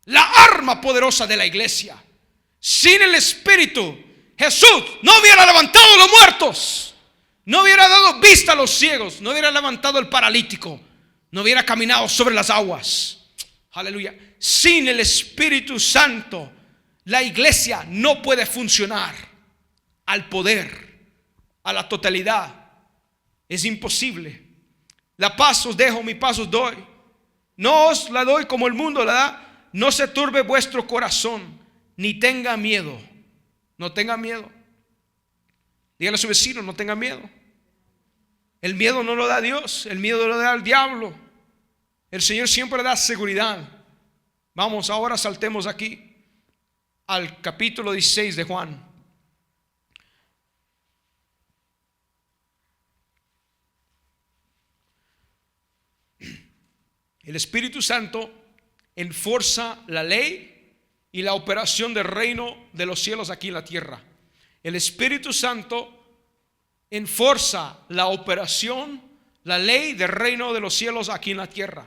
La arma poderosa de la iglesia. Sin el Espíritu, Jesús no hubiera levantado a los muertos, no hubiera dado vista a los ciegos, no hubiera levantado al paralítico, no hubiera caminado sobre las aguas. Aleluya. Sin el Espíritu Santo, la iglesia no puede funcionar al poder, a la totalidad. Es imposible. La paz os dejo, mi paz os doy. No os la doy como el mundo la da. No se turbe vuestro corazón, ni tenga miedo. No tenga miedo. Dígale a su vecino: no tenga miedo. El miedo no lo da Dios, el miedo lo da el diablo. El Señor siempre da seguridad. Vamos, ahora saltemos aquí al capítulo 16 de Juan. El Espíritu Santo enforza la ley y la operación del reino de los cielos aquí en la tierra. El Espíritu Santo enforza la operación, la ley del reino de los cielos aquí en la tierra.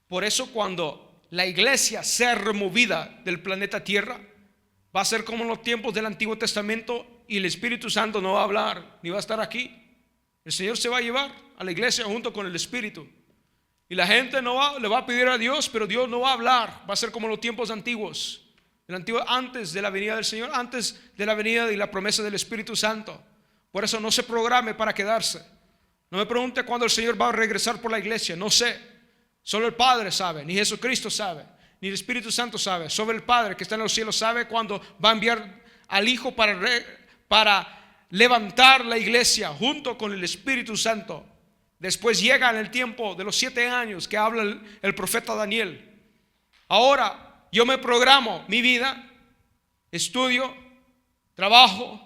Por eso cuando la iglesia sea removida del planeta Tierra, va a ser como en los tiempos del Antiguo Testamento, y el Espíritu Santo no va a hablar ni va a estar aquí. El Señor se va a llevar a la iglesia junto con el Espíritu, y la gente le va a pedir a Dios, pero Dios no va a hablar. Va a ser como en los tiempos antiguos, antes de la venida del Señor, antes de la venida y la promesa del Espíritu Santo. Por eso no se programe para quedarse. No me pregunte cuándo el Señor va a regresar por la iglesia. No sé. Solo el Padre sabe, ni Jesucristo sabe, ni el Espíritu Santo sabe. Solo el Padre que está en los cielos sabe cuándo va a enviar al Hijo para levantar la iglesia junto con el Espíritu Santo. Después llega en el tiempo de los 7 años que habla el profeta Daniel. Ahora yo me programo mi vida, estudio, trabajo.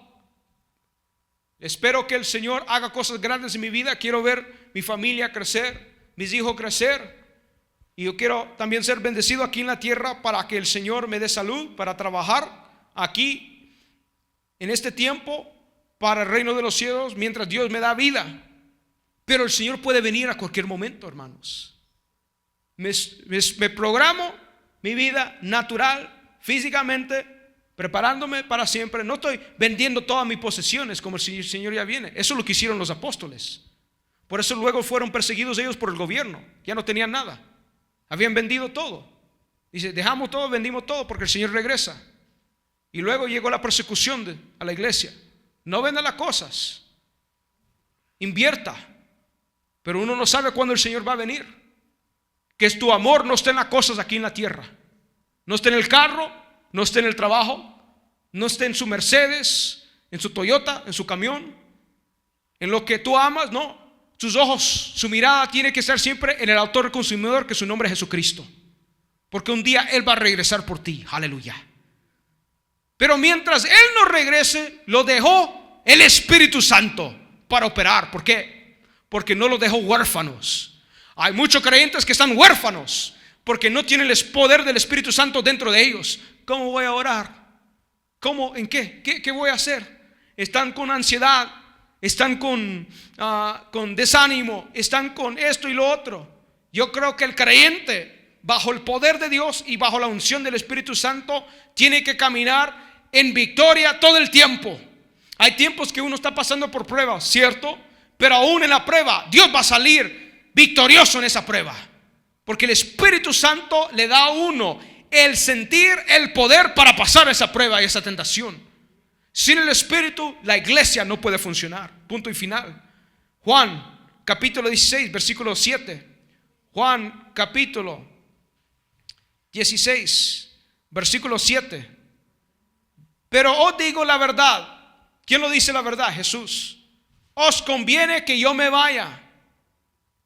Espero que el Señor haga cosas grandes en mi vida. Quiero ver mi familia crecer, mis hijos crecer. Y yo quiero también ser bendecido aquí en la tierra para que el Señor me dé salud para trabajar aquí en este tiempo para el reino de los cielos mientras Dios me da vida. Pero el Señor puede venir a cualquier momento, hermanos. Me programo mi vida natural, físicamente, preparándome para siempre. No estoy vendiendo todas mis posesiones como el Señor ya viene. Eso es lo que hicieron los apóstoles. Por eso luego fueron perseguidos ellos por el gobierno. Ya no tenían nada. Habían vendido todo. Dice, dejamos todo, vendimos todo porque el Señor regresa. Y luego llegó la persecución a la iglesia. No venda las cosas, invierta. Pero uno no sabe cuándo el Señor va a venir. Que tu amor no esté en las cosas aquí en la tierra. No esté en el carro, no esté en el trabajo, no esté en su Mercedes, en su Toyota, en su camión, en lo que tú amas. No, sus ojos, su mirada tiene que estar siempre en el autor y consumidor, que su nombre es Jesucristo. Porque un día Él va a regresar por ti. Aleluya. Pero mientras Él no regrese, lo dejó el Espíritu Santo para operar. ¿Por qué? Porque no los dejó huérfanos. Hay muchos creyentes que están huérfanos porque no tienen el poder del Espíritu Santo dentro de ellos. ¿Cómo voy a orar? ¿Cómo? ¿En qué? ¿Qué voy a hacer? Están con ansiedad, están con desánimo, están con esto y lo otro. Yo creo que el creyente, bajo el poder de Dios y bajo la unción del Espíritu Santo, tiene que caminar en victoria todo el tiempo. Hay tiempos que uno está pasando por pruebas, ¿cierto? Pero aún en la prueba, Dios va a salir victorioso en esa prueba. Porque el Espíritu Santo le da a uno el sentir, el poder para pasar esa prueba y esa tentación. Sin el Espíritu, la iglesia no puede funcionar. Punto y final. Juan capítulo 16, versículo 7. Juan capítulo 16, versículo 7. Pero os digo la verdad. ¿Quién lo dice la verdad? Jesús. Os conviene que yo me vaya,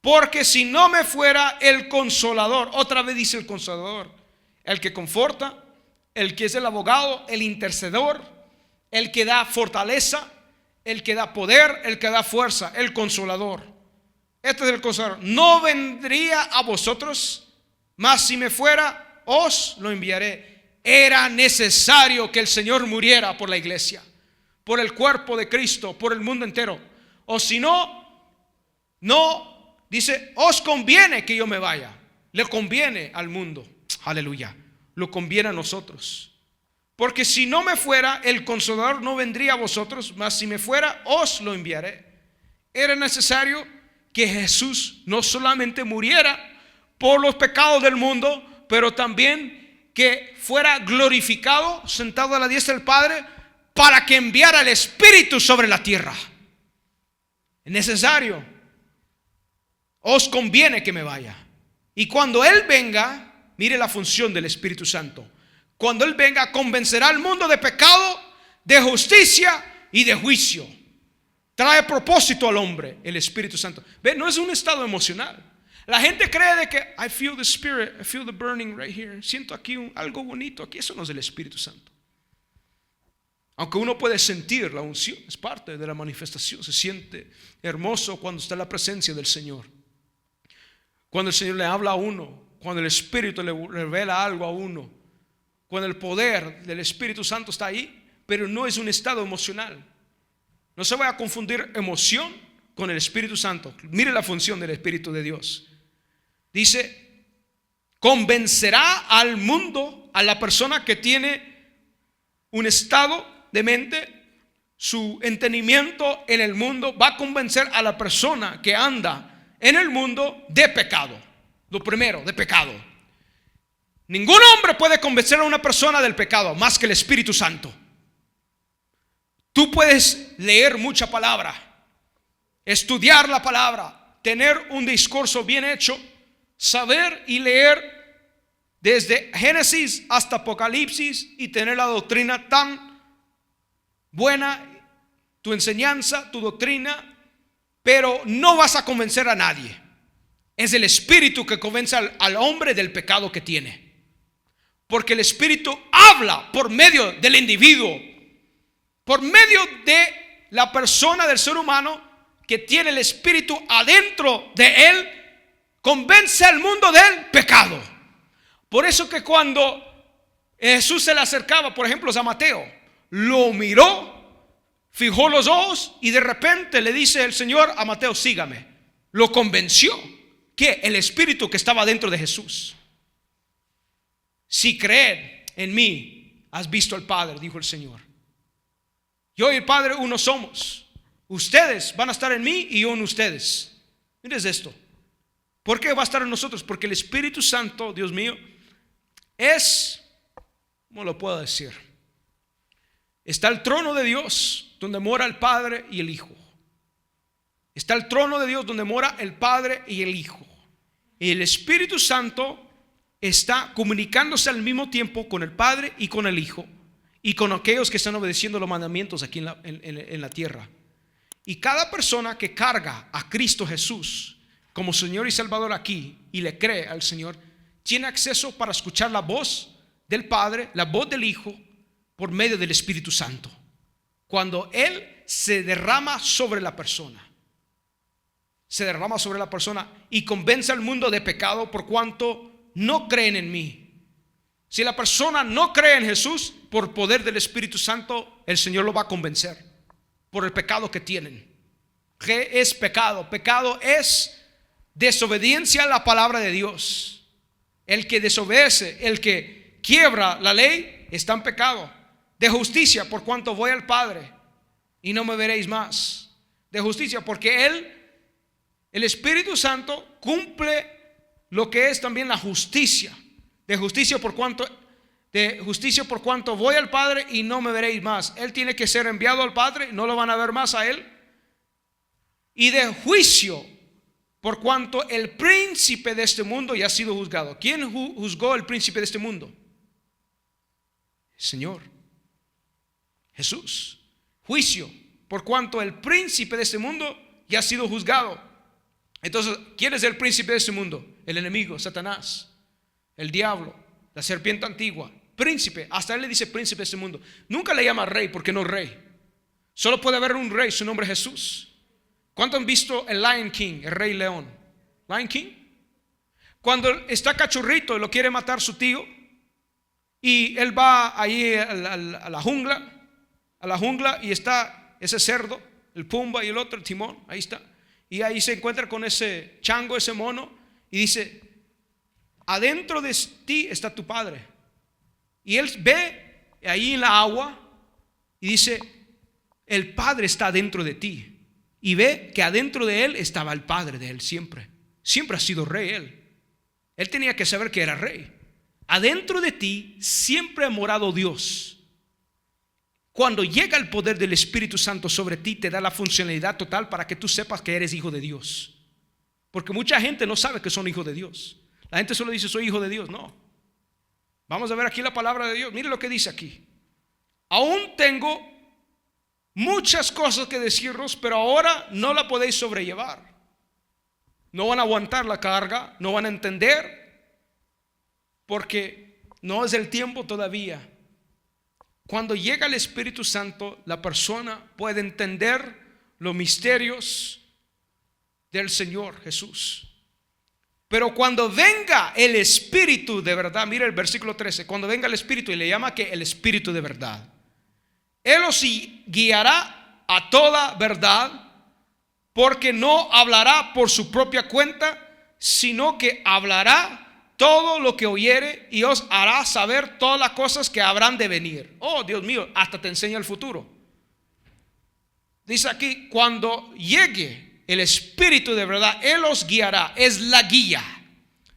porque si no me fuera, el Consolador, otra vez dice el Consolador, el que conforta, el que es el abogado, el intercedor, el que da fortaleza, el que da poder, el que da fuerza, el Consolador. Este es el Consolador. No vendría a vosotros, mas si me fuera, os lo enviaré. Era necesario que el Señor muriera por la iglesia, por el cuerpo de Cristo, por el mundo entero. O si no, dice, os conviene que yo me vaya. Le conviene al mundo. Aleluya. Lo conviene a nosotros. Porque si no me fuera, el Consolador no vendría a vosotros, mas si me fuera, os lo enviaré. Era necesario que Jesús no solamente muriera por los pecados del mundo, pero también que fuera glorificado, sentado a la diestra del Padre, para que enviara el Espíritu sobre la tierra. Es necesario. Os conviene que me vaya. Y cuando Él venga, mire la función del Espíritu Santo. Cuando Él venga, convencerá al mundo de pecado, de justicia y de juicio. Trae propósito al hombre, el Espíritu Santo. ¿Ve? No es un estado emocional. La gente cree de que I feel the Spirit, I feel the burning right here. Siento aquí algo bonito. Aquí eso no es del Espíritu Santo. Aunque uno puede sentir la unción, es parte de la manifestación. Se siente hermoso cuando está en la presencia del Señor. Cuando el Señor le habla a uno, cuando el Espíritu le revela algo a uno, cuando el poder del Espíritu Santo está ahí, pero no es un estado emocional. No se vaya a confundir emoción con el Espíritu Santo. Mire la función del Espíritu de Dios. Dice, convencerá al mundo, a la persona que tiene un estado de mente, su entendimiento en el mundo, va a convencer a la persona que anda en el mundo de pecado. Lo primero, de pecado. Ningún hombre puede convencer a una persona del pecado más que el Espíritu Santo. Tú puedes leer mucha palabra, estudiar la palabra, tener un discurso bien hecho, saber y leer desde Génesis hasta Apocalipsis y tener la doctrina tan buena, tu enseñanza, tu doctrina, pero no vas a convencer a nadie. Es el Espíritu que convence al hombre del pecado que tiene, porque el Espíritu habla por medio del individuo, por medio de la persona del ser humano que tiene el Espíritu adentro de él, convence al mundo del pecado. Por eso que cuando Jesús se le acercaba, por ejemplo, a Mateo, lo miró, fijó los ojos y de repente le dice el Señor a Mateo, sígame. Lo convenció que el Espíritu que estaba dentro de Jesús. Si creen en mí, has visto al Padre, dijo el Señor. Yo y el Padre uno somos. Ustedes van a estar en mí y yo en ustedes. Miren esto. ¿Por qué va a estar en nosotros? Porque el Espíritu Santo, Dios mío, es, ¿cómo lo puedo decir? Está el trono de Dios donde mora el Padre y el Hijo. Está el trono de Dios donde mora el Padre y el Hijo. Y el Espíritu Santo está comunicándose al mismo tiempo con el Padre y con el Hijo y con aquellos que están obedeciendo los mandamientos aquí en la tierra. Y cada persona que carga a Cristo Jesús como Señor y Salvador aquí y le cree al Señor, tiene acceso para escuchar la voz del Padre, la voz del Hijo, por medio del Espíritu Santo. Cuando Él se derrama sobre la persona, se derrama sobre la persona y convence al mundo de pecado por cuanto no creen en mí. Si la persona no cree en Jesús, por poder del Espíritu Santo, el Señor lo va a convencer por el pecado que tienen. ¿Qué es pecado? Pecado es desobediencia a la palabra de Dios. El que desobedece, el que quiebra la ley, está en pecado. De justicia, por cuanto voy al Padre y no me veréis más. De justicia, porque el Espíritu Santo cumple lo que es también la justicia. De justicia por cuanto voy al Padre y no me veréis más. Él tiene que ser enviado al Padre, no lo van a ver más a él. Y de juicio por cuanto el príncipe de este mundo ya ha sido juzgado. ¿Quién juzgó el príncipe de este mundo? El Señor Jesús. Juicio por cuanto el príncipe de este mundo ya ha sido juzgado. Entonces, ¿quién es el príncipe de este mundo? El enemigo, Satanás, el diablo, la serpiente antigua. Príncipe, hasta él le dice príncipe de este mundo. Nunca le llama rey porque no es rey. Solo puede haber un rey, su nombre es Jesús. ¿Cuántos han visto el Lion King, el Rey León? Lion King. Cuando está cachorrito y lo quiere matar su tío, y él va ahí a la jungla, y está ese cerdo, el Pumba y el otro, el Timón, ahí está. Y ahí se encuentra con ese chango, ese mono, y dice, adentro de ti está tu padre. Y él ve ahí en la agua y dice, el Padre está dentro de ti. Y ve que adentro de él estaba el Padre de él siempre. Siempre ha sido rey él. Él tenía que saber que era rey. Adentro de ti siempre ha morado Dios. Cuando llega el poder del Espíritu Santo sobre ti, te da la funcionalidad total para que tú sepas que eres hijo de Dios. Porque mucha gente no sabe que son hijos de Dios. La gente solo dice soy hijo de Dios. No. Vamos a ver aquí la palabra de Dios. Mire lo que dice aquí. Aún tengo muchas cosas que deciros, pero ahora no la podéis sobrellevar. no van a aguantar la carga, no van a entender, porque no es el tiempo todavía. Cuando llega el Espíritu Santo, la persona puede entender los misterios del Señor Jesús. Pero cuando venga el Espíritu de verdad, mira el versículo 13, cuando venga el Espíritu, y le llama que el Espíritu de verdad, Él os guiará a toda verdad, porque no hablará por su propia cuenta, sino que hablará todo lo que oyere y os hará saber todas las cosas que habrán de venir. Oh, Dios mío, hasta te enseña el futuro. Dice aquí, cuando llegue el Espíritu de verdad, Él os guiará, es la guía.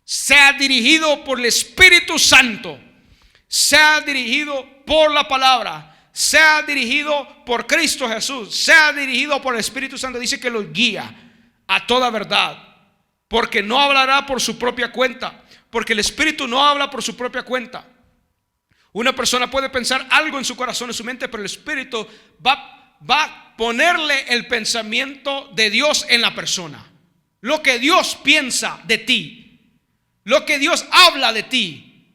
Sea dirigido por el Espíritu Santo, sea dirigido por la palabra, sea dirigido por Cristo Jesús, sea dirigido por el Espíritu Santo. Dice que los guía a toda verdad, porque no hablará por su propia cuenta, porque el Espíritu no habla por su propia cuenta. Una persona puede pensar algo en su corazón, en su mente, pero el Espíritu va a ponerle el pensamiento de Dios en la persona. Lo que Dios piensa de ti, lo que Dios habla de ti,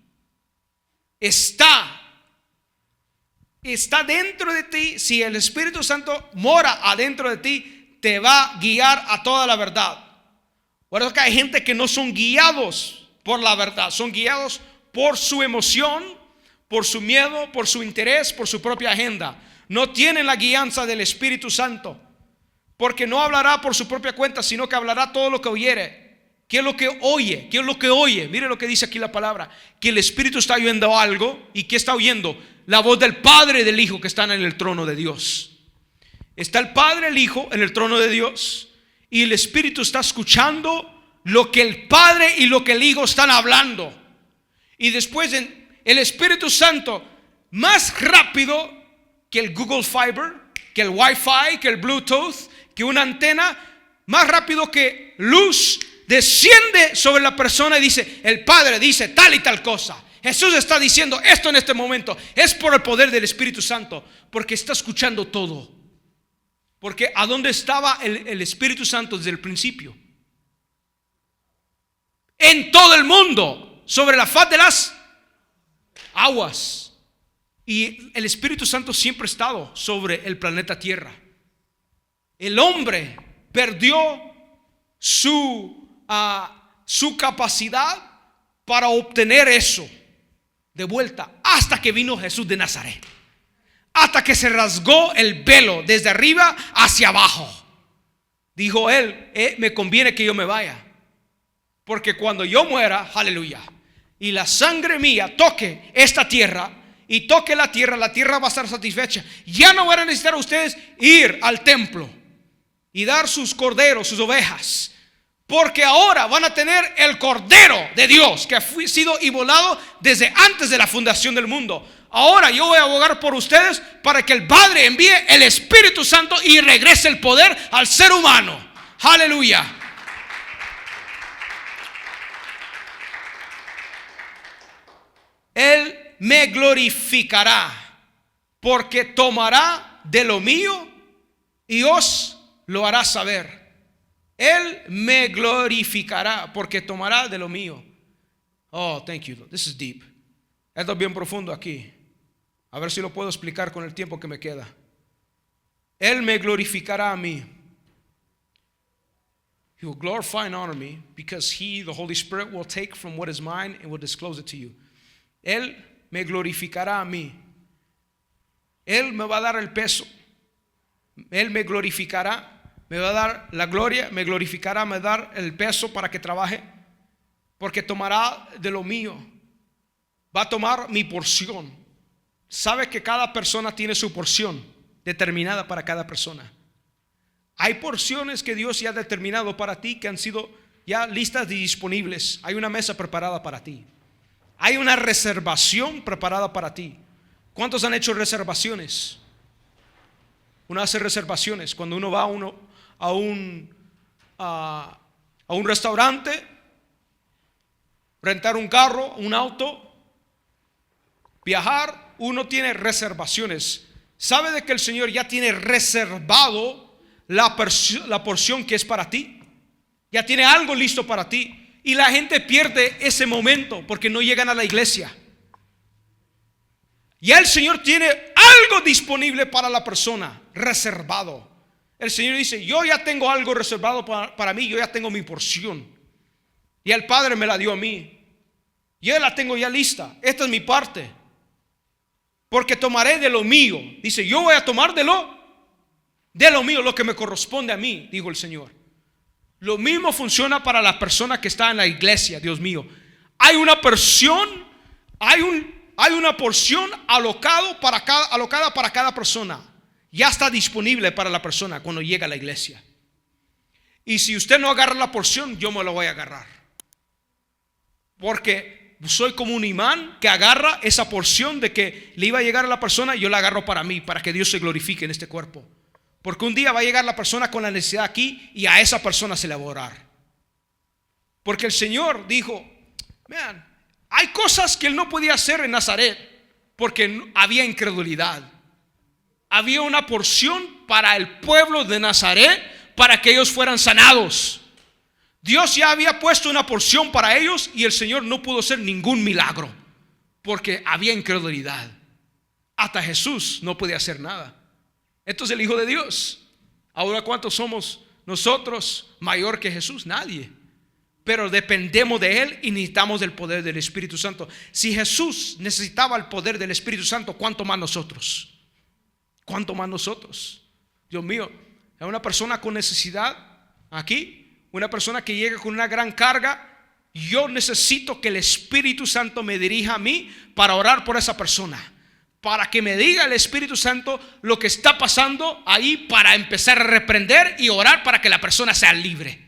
está dentro de ti. Si el Espíritu Santo mora adentro de ti, te va a guiar a toda la verdad. Por eso que hay gente que no son guiados por la verdad, son guiados por su emoción, por su miedo, por su interés, por su propia agenda. No tienen la guianza del Espíritu Santo, porque no hablará por su propia cuenta, sino que hablará todo lo que oyere. ¿Qué es lo que oye? ¿Qué es lo que oye? Mire lo que dice aquí la palabra, que el Espíritu está oyendo algo. ¿Y qué está oyendo? La voz del Padre y del Hijo que están en el trono de Dios. Está el Padre, el Hijo en el trono de Dios, y el Espíritu está escuchando lo que el Padre y lo que el Hijo están hablando. Y después el Espíritu Santo, más rápido que el Google Fiber, que el Wi-Fi, que el Bluetooth, que una antena, más rápido que luz, desciende sobre la persona y dice, el Padre dice tal y tal cosa. Jesús está diciendo esto en este momento. Es por el poder del Espíritu Santo, porque está escuchando todo. Porque ¿a dónde estaba el Espíritu Santo desde el principio? En todo el mundo, sobre la faz de las aguas. Y el Espíritu Santo siempre ha estado sobre el planeta Tierra. El hombre perdió su capacidad para obtener eso de vuelta hasta que vino Jesús de Nazaret. Hasta que se rasgó el velo desde arriba hacia abajo. Dijo él, me conviene que yo me vaya, porque cuando yo muera, aleluya, y la sangre mía toque esta tierra y toque la tierra va a estar satisfecha. Ya no van a necesitar ustedes ir al templo y dar sus corderos, sus ovejas, porque ahora van a tener el Cordero de Dios que ha sido inmolado desde antes de la fundación del mundo. Ahora yo voy a abogar por ustedes para que el Padre envíe el Espíritu Santo y regrese el poder al ser humano. Aleluya. Él me glorificará, porque tomará de lo mío y os lo hará saber. Él me glorificará, porque tomará de lo mío. Oh, thank you. This is deep. Esto es bien profundo aquí. A ver si lo puedo explicar con el tiempo que me queda. Él me glorificará a mí. He will glorify and honor me, because He, the Holy Spirit, will take from what is mine and will disclose it to you. Él me glorificará a mí. Él me va a dar el peso. Él me glorificará. Me va a dar la gloria. Me glorificará, me va a dar el peso para que trabaje, porque tomará de lo mío. Va a tomar mi porción. Sabe que cada persona tiene su porción determinada para cada persona. Hay porciones que Dios ya ha determinado para ti, que han sido ya listas y disponibles. Hay una mesa preparada para ti. Hay una reservación preparada para ti. ¿Cuántos han hecho reservaciones? Uno hace reservaciones cuando uno va a un restaurante, rentar un carro, un auto, viajar. Uno tiene reservaciones. ¿Sabe de que el Señor ya tiene reservado la porción que es para ti? Ya tiene algo listo para ti. Y la gente pierde ese momento porque no llegan a la iglesia. Ya el Señor tiene algo disponible para la persona, reservado. El Señor dice, yo ya tengo algo reservado para mí, yo ya tengo mi porción. Y el Padre me la dio a mí. Yo la tengo ya lista. Esta es mi parte. Porque tomaré de lo mío. Dice, yo voy a tomar de lo mío, lo que me corresponde a mí, dijo el Señor. Lo mismo funciona para la persona que está en la iglesia, Dios mío. Hay una porción, hay una porción alocada para cada persona. Ya está disponible para la persona cuando llega a la iglesia. Y si usted no agarra la porción, yo me la voy a agarrar. Porque soy como un imán que agarra esa porción de que le iba a llegar a la persona, yo la agarro para mí, para que Dios se glorifique en este cuerpo. Porque un día va a llegar la persona con la necesidad aquí y a esa persona se le va a orar. Porque el Señor dijo, vean, hay cosas que Él no podía hacer en Nazaret porque había incredulidad. Había una porción para el pueblo de Nazaret para que ellos fueran sanados. Dios ya había puesto una porción para ellos y el Señor no pudo hacer ningún milagro porque había incredulidad. Hasta Jesús no podía hacer nada. Esto es el Hijo de Dios. Ahora, ¿cuántos somos nosotros mayor que Jesús? Nadie. Pero dependemos de Él y necesitamos del poder del Espíritu Santo. Si Jesús necesitaba el poder del Espíritu Santo, ¿cuánto más nosotros? ¿Cuánto más nosotros? Dios mío, hay una persona con necesidad aquí, una persona que llega con una gran carga. Yo necesito que el Espíritu Santo me dirija a mí para orar por esa persona. Para que me diga el Espíritu Santo lo que está pasando ahí, para empezar a reprender y orar para que la persona sea libre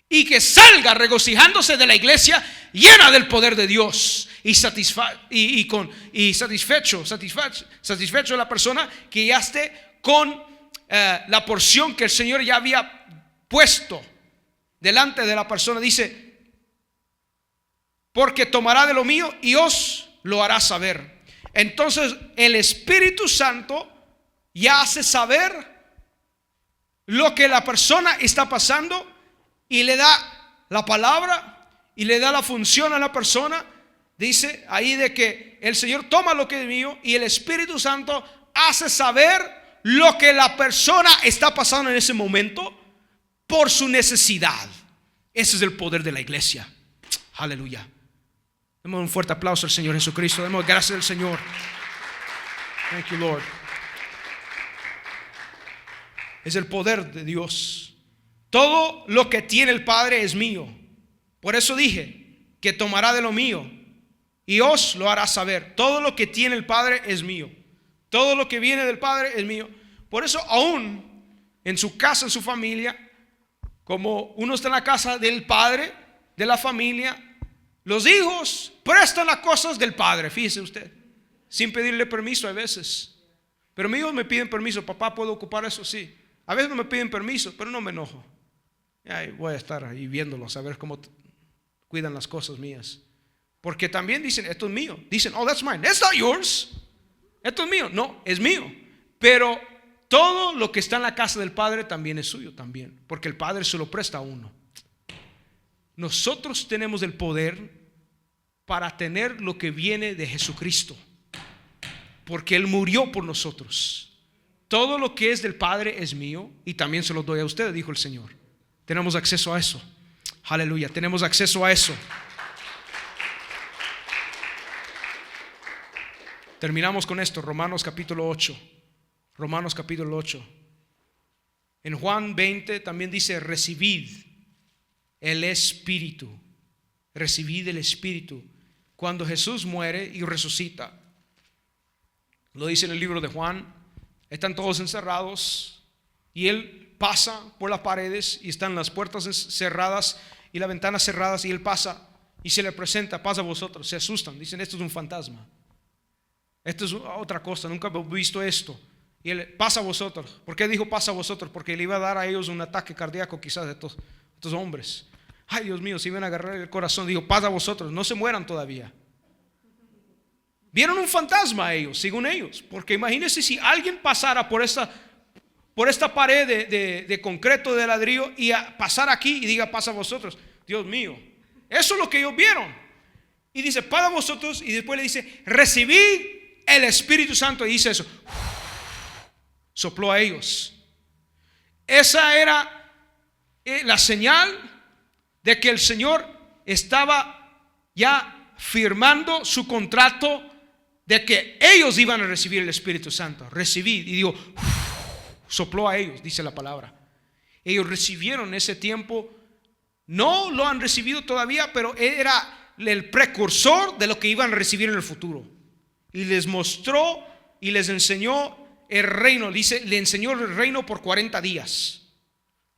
y que salga regocijándose de la iglesia llena del poder de Dios y satisfecho de la persona, que ya esté con la porción que el Señor ya había puesto delante de la persona. Dice, porque tomará de lo mío y os lo hará saber. Entonces el Espíritu Santo ya hace saber lo que la persona está pasando y le da la palabra y le da la función a la persona. Dice ahí de que el Señor toma lo que es mío y el Espíritu Santo hace saber lo que la persona está pasando en ese momento por su necesidad. Ese es el poder de la iglesia. Aleluya. Demos un fuerte aplauso al Señor Jesucristo. Demos gracias al Señor. Thank you, Lord. Es el poder de Dios. Todo lo que tiene el Padre es mío. Por eso dije que tomará de lo mío y os lo hará saber. Todo lo que tiene el Padre es mío. Todo lo que viene del Padre es mío. Por eso aún en su casa, en su familia, como uno está en la casa del Padre, de la familia, los hijos prestan las cosas del Padre, fíjese usted, sin pedirle permiso a veces. Pero mis hijos me piden permiso. Papá, ¿puedo ocupar eso? Sí. A veces no me piden permiso, pero no me enojo. Ay, voy a estar ahí viéndolos, a ver cómo cuidan las cosas mías. Porque también dicen, esto es mío. Dicen, oh, that's mine. That's not yours. Esto es mío. No, es mío. Pero todo lo que está en la casa del Padre también es suyo también, porque el Padre se lo presta a uno. Nosotros tenemos el poder para tener lo que viene de Jesucristo, porque Él murió por nosotros. Todo lo que es del Padre es mío y también se lo doy a ustedes, dijo el Señor. Tenemos acceso a eso. Aleluya, tenemos acceso a eso. Terminamos con esto, Romanos capítulo 8. Romanos capítulo 8. En Juan 20 también dice, recibid el Espíritu. Recibid el Espíritu. Cuando Jesús muere y resucita, lo dice en el libro de Juan, están todos encerrados y Él pasa por las paredes y están las puertas cerradas y las ventanas cerradas, y Él pasa y se le presenta, pasa a vosotros. Se asustan, dicen, esto es un fantasma, esto es otra cosa, nunca he visto esto. Y Él pasa a vosotros. ¿Por qué dijo pasa a vosotros? Porque le iba a dar a ellos un ataque cardíaco quizás de estos hombres. Ay, Dios mío, si iban a agarrar el corazón. Dijo, pasa a vosotros, no se mueran todavía. Vieron un fantasma ellos, según ellos. Porque imagínense si alguien pasara por por esta pared de concreto, de ladrillo, y a pasar aquí y diga, pasa a vosotros. Dios mío, eso es lo que ellos vieron. Y dice, para vosotros, y después le dice, recibid el Espíritu Santo. Y dice eso, sopló a ellos. Esa era la señal de que el Señor estaba ya firmando su contrato de que ellos iban a recibir el Espíritu Santo. Recibid, y digo, sopló a ellos, dice la palabra. Ellos recibieron ese tiempo. No lo han recibido todavía, pero era el precursor de lo que iban a recibir en el futuro. Y les mostró y les enseñó el reino. Dice, le enseñó el reino por 40 días.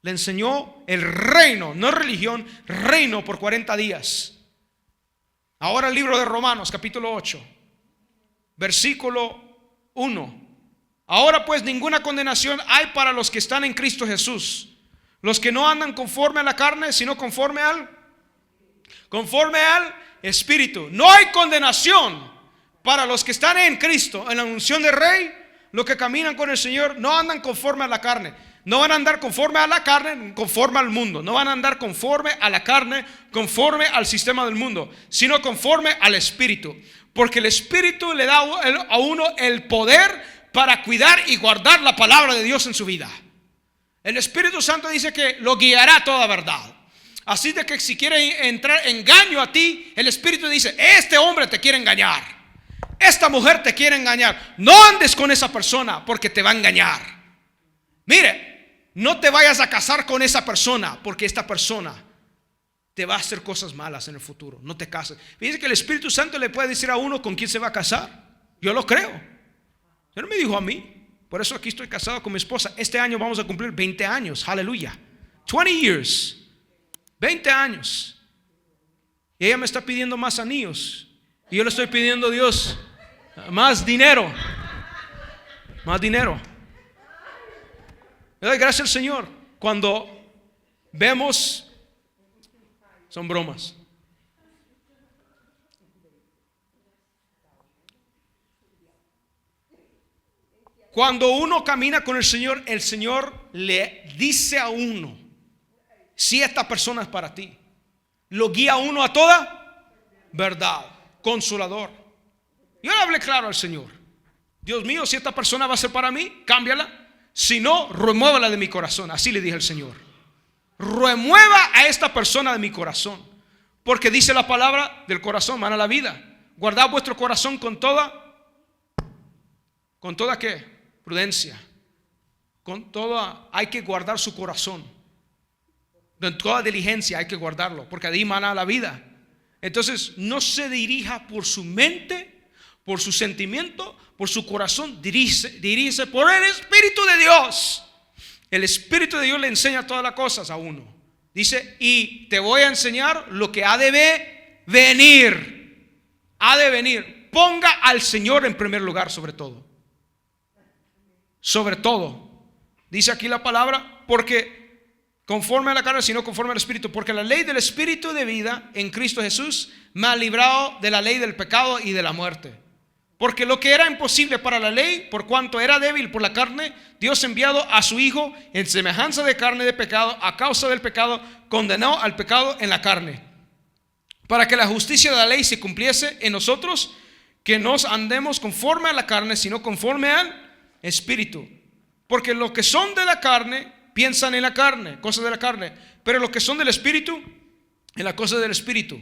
Le enseñó el reino, no religión, reino por 40 días. Ahora el libro de Romanos, capítulo 8, versículo 1. Ahora pues ninguna condenación hay para los que están en Cristo Jesús, los que no andan conforme a la carne, sino conforme al Espíritu. No hay condenación para los que están en Cristo, en la unción de Rey. Los que caminan con el Señor no andan conforme a la carne. No van a andar conforme a la carne, conforme al mundo. No van a andar conforme a la carne, conforme al sistema del mundo, sino conforme al Espíritu. Porque el Espíritu le da a uno el poder para cuidar y guardar la palabra de Dios en su vida. El Espíritu Santo dice que lo guiará a toda verdad. Así de que si quiere entrar engaño a ti, el Espíritu dice, este hombre te quiere engañar, esta mujer te quiere engañar. No andes con esa persona porque te va a engañar. Mire, no te vayas a casar con esa persona porque esta persona te va a hacer cosas malas en el futuro. No te cases. Fíjense que el Espíritu Santo le puede decir a uno con quién se va a casar. Yo lo creo. Él me dijo a mí. Por eso aquí estoy casado con mi esposa. Este año vamos a cumplir 20 años. Aleluya. 20 years. 20 años. Y ella me está pidiendo más anillos. Y yo le estoy pidiendo a Dios más dinero. Más dinero. Le doy gracias al Señor. Cuando vemos, son bromas. Cuando uno camina con el Señor le dice a uno si esta persona es para ti. Lo guía a uno a toda verdad. Consolador. Yo le hablé claro al Señor. Dios mío, si esta persona va a ser para mí, cámbiala. Si no, remuévala de mi corazón. Así le dije al Señor. Remueva a esta persona de mi corazón. Porque dice la palabra, del corazón mana la vida. Guardad vuestro corazón con toda ¿qué? Prudencia. Con toda, hay que guardar su corazón. Con toda diligencia hay que guardarlo, porque ahí mana la vida. Entonces no se dirija por su mente, por su sentimiento, por su corazón. Dirígese por el Espíritu de Dios. El Espíritu de Dios le enseña todas las cosas a uno. Dice, y te voy a enseñar lo que ha de venir. Ha de venir. Ponga al Señor en primer lugar sobre todo. Sobre todo. Dice aquí la palabra, porque conforme a la carne, sino conforme al Espíritu. Porque la ley del Espíritu de vida en Cristo Jesús me ha librado de la ley del pecado y de la muerte. Porque lo que era imposible para la ley, por cuanto era débil por la carne, Dios enviado a su Hijo en semejanza de carne de pecado, a causa del pecado, condenó al pecado en la carne, para que la justicia de la ley se cumpliese en nosotros, que no andemos conforme a la carne, sino conforme al Espíritu. Porque los que son de la carne piensan en la carne, cosas de la carne, pero los que son del Espíritu, en las cosas del Espíritu.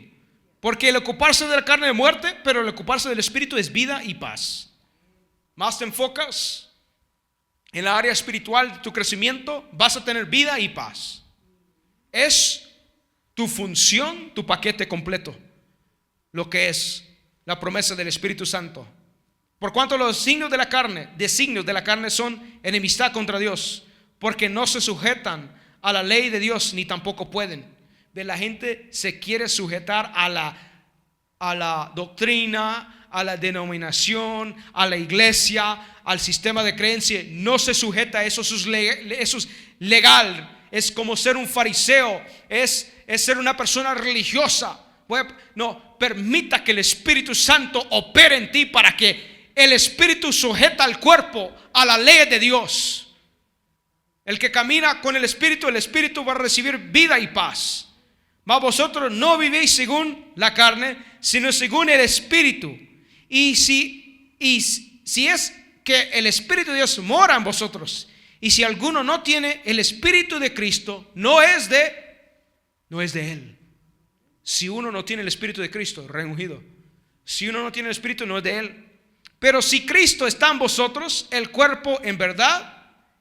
Porque el ocuparse de la carne es muerte, pero el ocuparse del Espíritu es vida y paz. Más te enfocas en la área espiritual de tu crecimiento, vas a tener vida y paz. Es tu función, tu paquete completo, lo que es la promesa del Espíritu Santo. Por cuanto los designios de la carne son enemistad contra Dios, porque no se sujetan a la ley de Dios, ni tampoco pueden. La gente se quiere sujetar a la doctrina, a la denominación, a la iglesia, al sistema de creencia. No se sujeta a eso, eso es legal. Es como ser un fariseo, es ser una persona religiosa. No, permita que el Espíritu Santo opere en ti, para que el Espíritu sujeta al cuerpo a la ley de Dios. El que camina con el Espíritu va a recibir vida y paz. Mas vosotros no vivís según la carne, sino según el Espíritu. Y si es que el Espíritu de Dios mora en vosotros, y si alguno no tiene el Espíritu de Cristo, no es de él. Si uno no tiene el Espíritu de Cristo, rey ungido, si uno no tiene el Espíritu, no es de él. Pero si Cristo está en vosotros, el cuerpo en verdad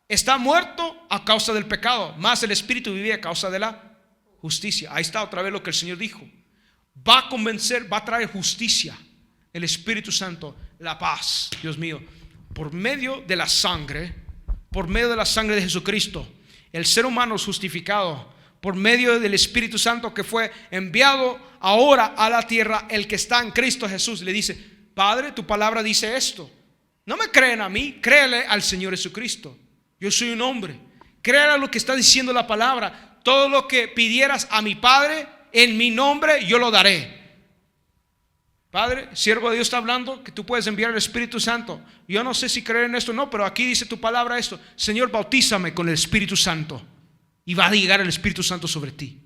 está muerto a causa del pecado, mas el Espíritu vive a causa de la justicia. Ahí está otra vez lo que el Señor dijo. Va a convencer, va a traer justicia. El Espíritu Santo, la paz, Dios mío, por medio de la sangre de Jesucristo, el ser humano es justificado por medio del Espíritu Santo que fue enviado ahora a la tierra. El que está en Cristo Jesús le dice: Padre, tu palabra dice esto. No me creen a mí, créele al Señor Jesucristo. Yo soy un hombre, créele a lo que está diciendo la palabra. Todo lo que pidieras a mi Padre en mi nombre, yo lo daré. Padre, siervo de Dios está hablando que tú puedes enviar el Espíritu Santo. Yo no sé si creer en esto o no, pero aquí dice tu palabra esto: Señor, bautízame con el Espíritu Santo, y va a llegar el Espíritu Santo sobre ti.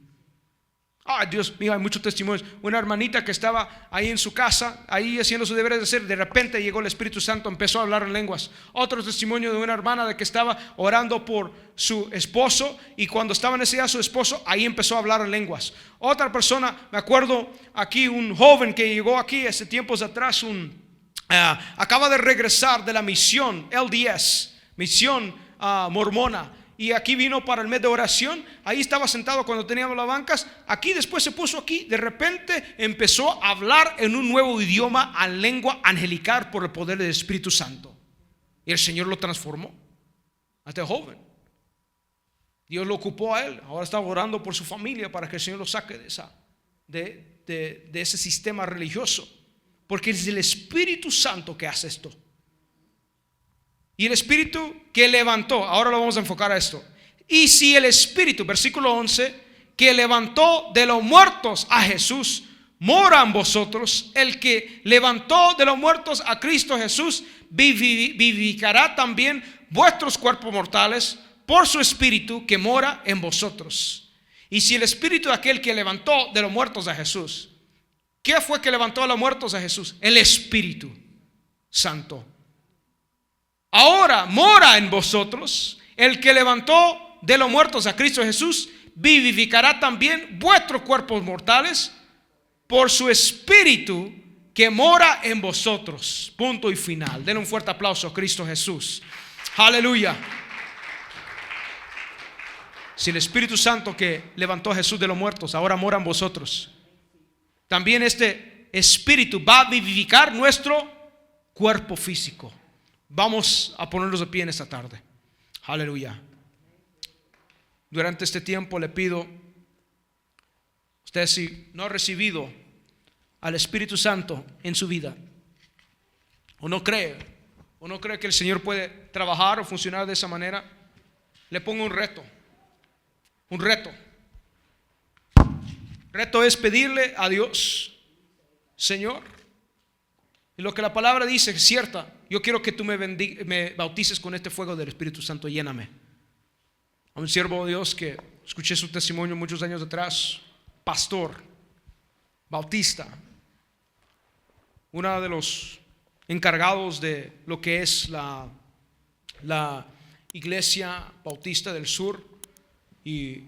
Ay, Dios mío, hay muchos testimonios. Una hermanita que estaba ahí en su casa, ahí haciendo su deber de hacer, de repente llegó el Espíritu Santo, empezó a hablar en lenguas. Otro testimonio de una hermana de que estaba orando por su esposo, y cuando estaba en ese día su esposo, ahí empezó a hablar en lenguas. Otra persona, me acuerdo aquí, un joven que llegó aquí hace tiempos atrás, acaba de regresar de la misión LDS, misión mormona. Y aquí vino para el mes de oración. Ahí estaba sentado cuando teníamos las bancas. Aquí después se puso aquí. De repente empezó a hablar en un nuevo idioma, en lengua angelical, por el poder del Espíritu Santo. Y el Señor lo transformó a este joven. Dios lo ocupó a él. Ahora está orando por su familia para que el Señor lo saque de ese sistema religioso. Porque es el Espíritu Santo que hace esto. Y el Espíritu que levantó, ahora lo vamos a enfocar a esto. Y si el Espíritu, versículo 11, que levantó de los muertos a Jesús, mora en vosotros, el que levantó de los muertos a Cristo Jesús, vivificará también vuestros cuerpos mortales por su Espíritu que mora en vosotros. Y si el Espíritu de aquel que levantó de los muertos a Jesús, ¿qué fue que levantó a los muertos a Jesús? El Espíritu Santo. Ahora mora en vosotros, el que levantó de los muertos a Cristo Jesús, vivificará también vuestros cuerpos mortales por su Espíritu que mora en vosotros. Punto y final. Denle un fuerte aplauso a Cristo Jesús. Aleluya. Si el Espíritu Santo que levantó a Jesús de los muertos ahora mora en vosotros, también este Espíritu va a vivificar nuestro cuerpo físico. Vamos a ponernos de pie en esta tarde. Aleluya. Durante este tiempo le pido, usted si no ha recibido al Espíritu Santo en su vida, o no cree que el Señor puede trabajar o funcionar de esa manera, le pongo un reto. Un reto. Reto es pedirle a Dios: Señor, y lo que la palabra dice es cierta. Yo quiero que tú me bautices con este fuego del Espíritu Santo. Lléname. A un siervo de Dios que escuché su testimonio muchos años atrás, pastor, bautista, uno de los encargados de lo que es la Iglesia Bautista del Sur, y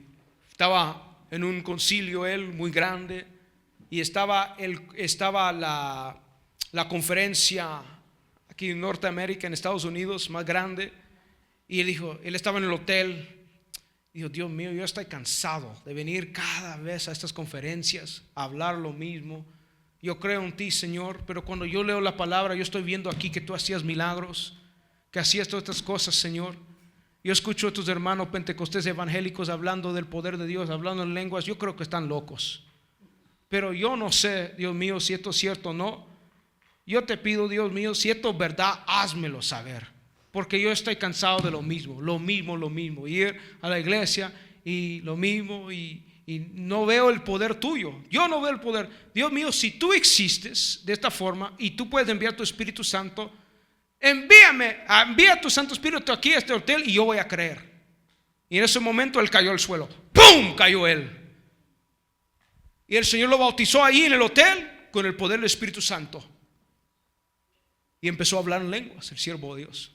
estaba en un concilio él muy grande, y estaba la conferencia aquí en Norteamérica, en Estados Unidos, más grande. Y él estaba en el hotel. Dijo: Dios mío, yo estoy cansado de venir cada vez a estas conferencias a hablar lo mismo. Yo creo en ti, Señor, pero cuando yo leo la palabra, yo estoy viendo aquí que tú hacías milagros, que hacías todas estas cosas, Señor. Yo escucho a tus hermanos pentecostés evangélicos hablando del poder de Dios, hablando en lenguas. Yo creo que están locos, pero yo no sé, Dios mío, si esto es cierto o no. Yo te pido, Dios mío, si esto es verdad, házmelo saber, porque yo estoy cansado de lo mismo, ir a la iglesia y lo mismo, y no veo el poder tuyo. Yo no veo el poder. Dios mío, si tú existes de esta forma y tú puedes enviar tu Espíritu Santo, envía tu Santo Espíritu aquí a este hotel y yo voy a creer. Y en ese momento él cayó al suelo. ¡Pum! Cayó él. Y el Señor lo bautizó ahí en el hotel con el poder del Espíritu Santo. Y empezó a hablar en lenguas, el siervo de Dios.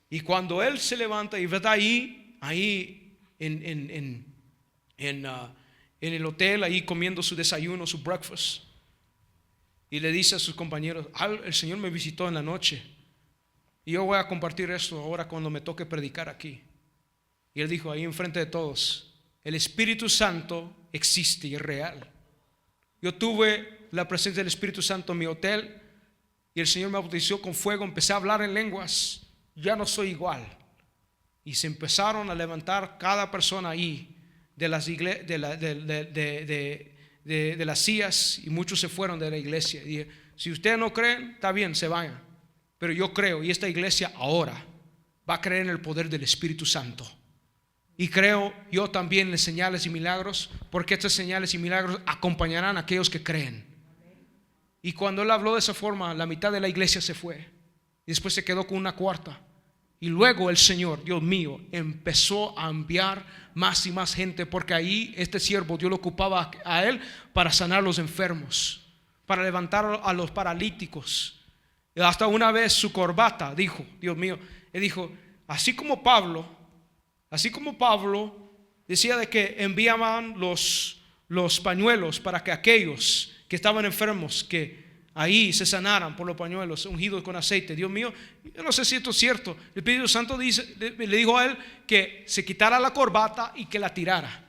Y cuando él se levanta y está ahí en el hotel, ahí comiendo su desayuno, su breakfast, y le dice a sus compañeros: el Señor me visitó en la noche y yo voy a compartir esto ahora cuando me toque predicar aquí. Y él dijo ahí enfrente de todos: el Espíritu Santo existe y es real. Yo tuve la presencia del Espíritu Santo en mi hotel y el Señor me bautizó con fuego. Empecé a hablar en lenguas. Ya no soy igual. Y se empezaron a levantar cada persona ahí de las de las sillas, y muchos se fueron de la iglesia. Y dije: si ustedes no creen, está bien, se vayan, pero yo creo, y esta iglesia ahora va a creer en el poder del Espíritu Santo. Y creo yo también en señales y milagros, porque estas señales y milagros acompañarán a aquellos que creen. Y cuando él habló de esa forma, la mitad de la iglesia se fue y después se quedó con una cuarta. Y luego el Señor, Dios mío, empezó a enviar más y más gente, porque ahí este siervo Dios lo ocupaba a él para sanar a los enfermos, para levantar a los paralíticos. Y hasta una vez su corbata dijo, Dios mío, él dijo: así como Pablo decía de que enviaban los pañuelos para que aquellos que estaban enfermos, que ahí se sanaran por los pañuelos ungidos con aceite. Dios mío, yo no sé si esto es cierto. El Espíritu Santo le dijo a él que se quitara la corbata y que la tirara.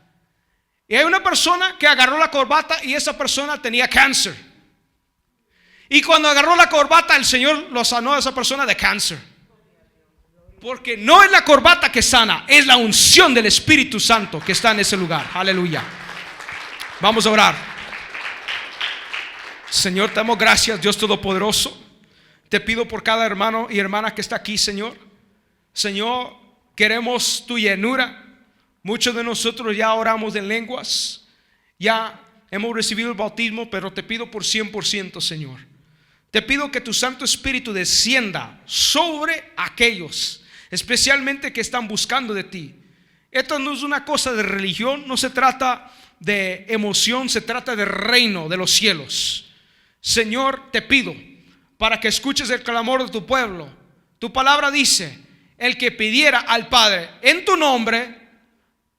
Y hay una persona que agarró la corbata y esa persona tenía cáncer. Y cuando agarró la corbata, el Señor lo sanó a esa persona de cáncer. Porque no es la corbata que sana, es la unción del Espíritu Santo que está en ese lugar. Aleluya. Vamos a orar. Señor, te damos gracias, Dios Todopoderoso. Te pido por cada hermano y hermana que está aquí, Señor. Señor, queremos tu llenura. Muchos de nosotros ya oramos en lenguas, ya hemos recibido el bautismo, pero te pido por 100%, Señor. Te pido que tu Santo Espíritu descienda sobre aquellos, especialmente que están buscando de ti. Esto no es una cosa de religión, no se trata de emoción, se trata de reino de los cielos. Señor, te pido para que escuches el clamor de tu pueblo. Tu palabra dice: el que pidiera al Padre en tu nombre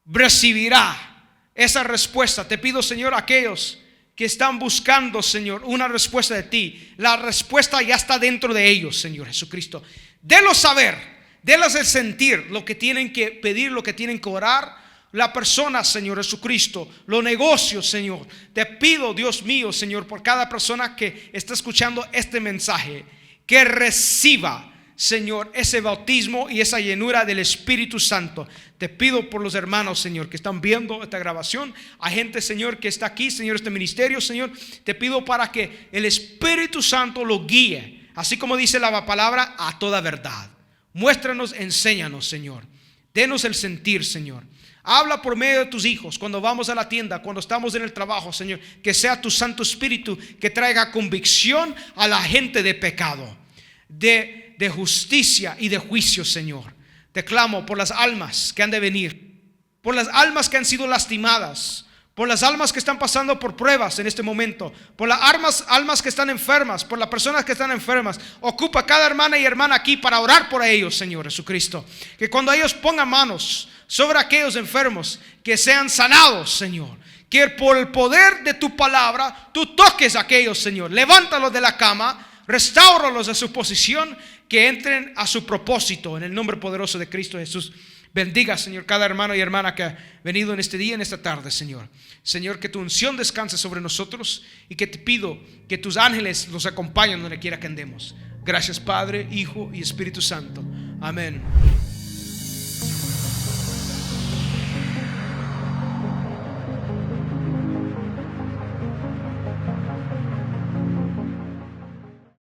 recibirá esa respuesta. Te pido, Señor, a aquellos que están buscando, Señor, una respuesta de ti, la respuesta ya está dentro de ellos, Señor Jesucristo. Délos saber, délos el sentir lo que tienen que pedir, lo que tienen que orar. La persona, Señor Jesucristo, los negocios, Señor. Te pido, Dios mío, Señor, por cada persona que está escuchando este mensaje, que reciba, Señor, ese bautismo y esa llenura del Espíritu Santo. Te pido por los hermanos, Señor, que están viendo esta grabación, a gente, Señor, que está aquí, Señor, este ministerio, Señor. Te pido para que el Espíritu Santo lo guíe, así como dice la palabra, a toda verdad. Muéstranos, enséñanos, Señor. Denos el sentir, Señor. Habla por medio de tus hijos cuando vamos a la tienda, cuando estamos en el trabajo, Señor. Que sea tu Santo Espíritu que traiga convicción a la gente de pecado, de justicia y de juicio, Señor. Te clamo por las almas que han de venir, por las almas que han sido lastimadas, por las almas que están pasando por pruebas en este momento, por las almas que están enfermas, por las personas que están enfermas. Ocupa cada hermana y hermana aquí para orar por ellos, Señor Jesucristo. Que cuando ellos pongan manos sobre aquellos enfermos, que sean sanados, Señor. Que por el poder de tu palabra tú toques a aquellos, Señor. Levántalos de la cama, restáuralos a su posición, que entren a su propósito en el nombre poderoso de Cristo Jesús. Bendiga, Señor, cada hermano y hermana que ha venido en este día, en esta tarde, Señor. Señor, que tu unción descanse sobre nosotros, y que te pido que tus ángeles los acompañen donde quiera que andemos. Gracias, Padre, Hijo y Espíritu Santo. Amén.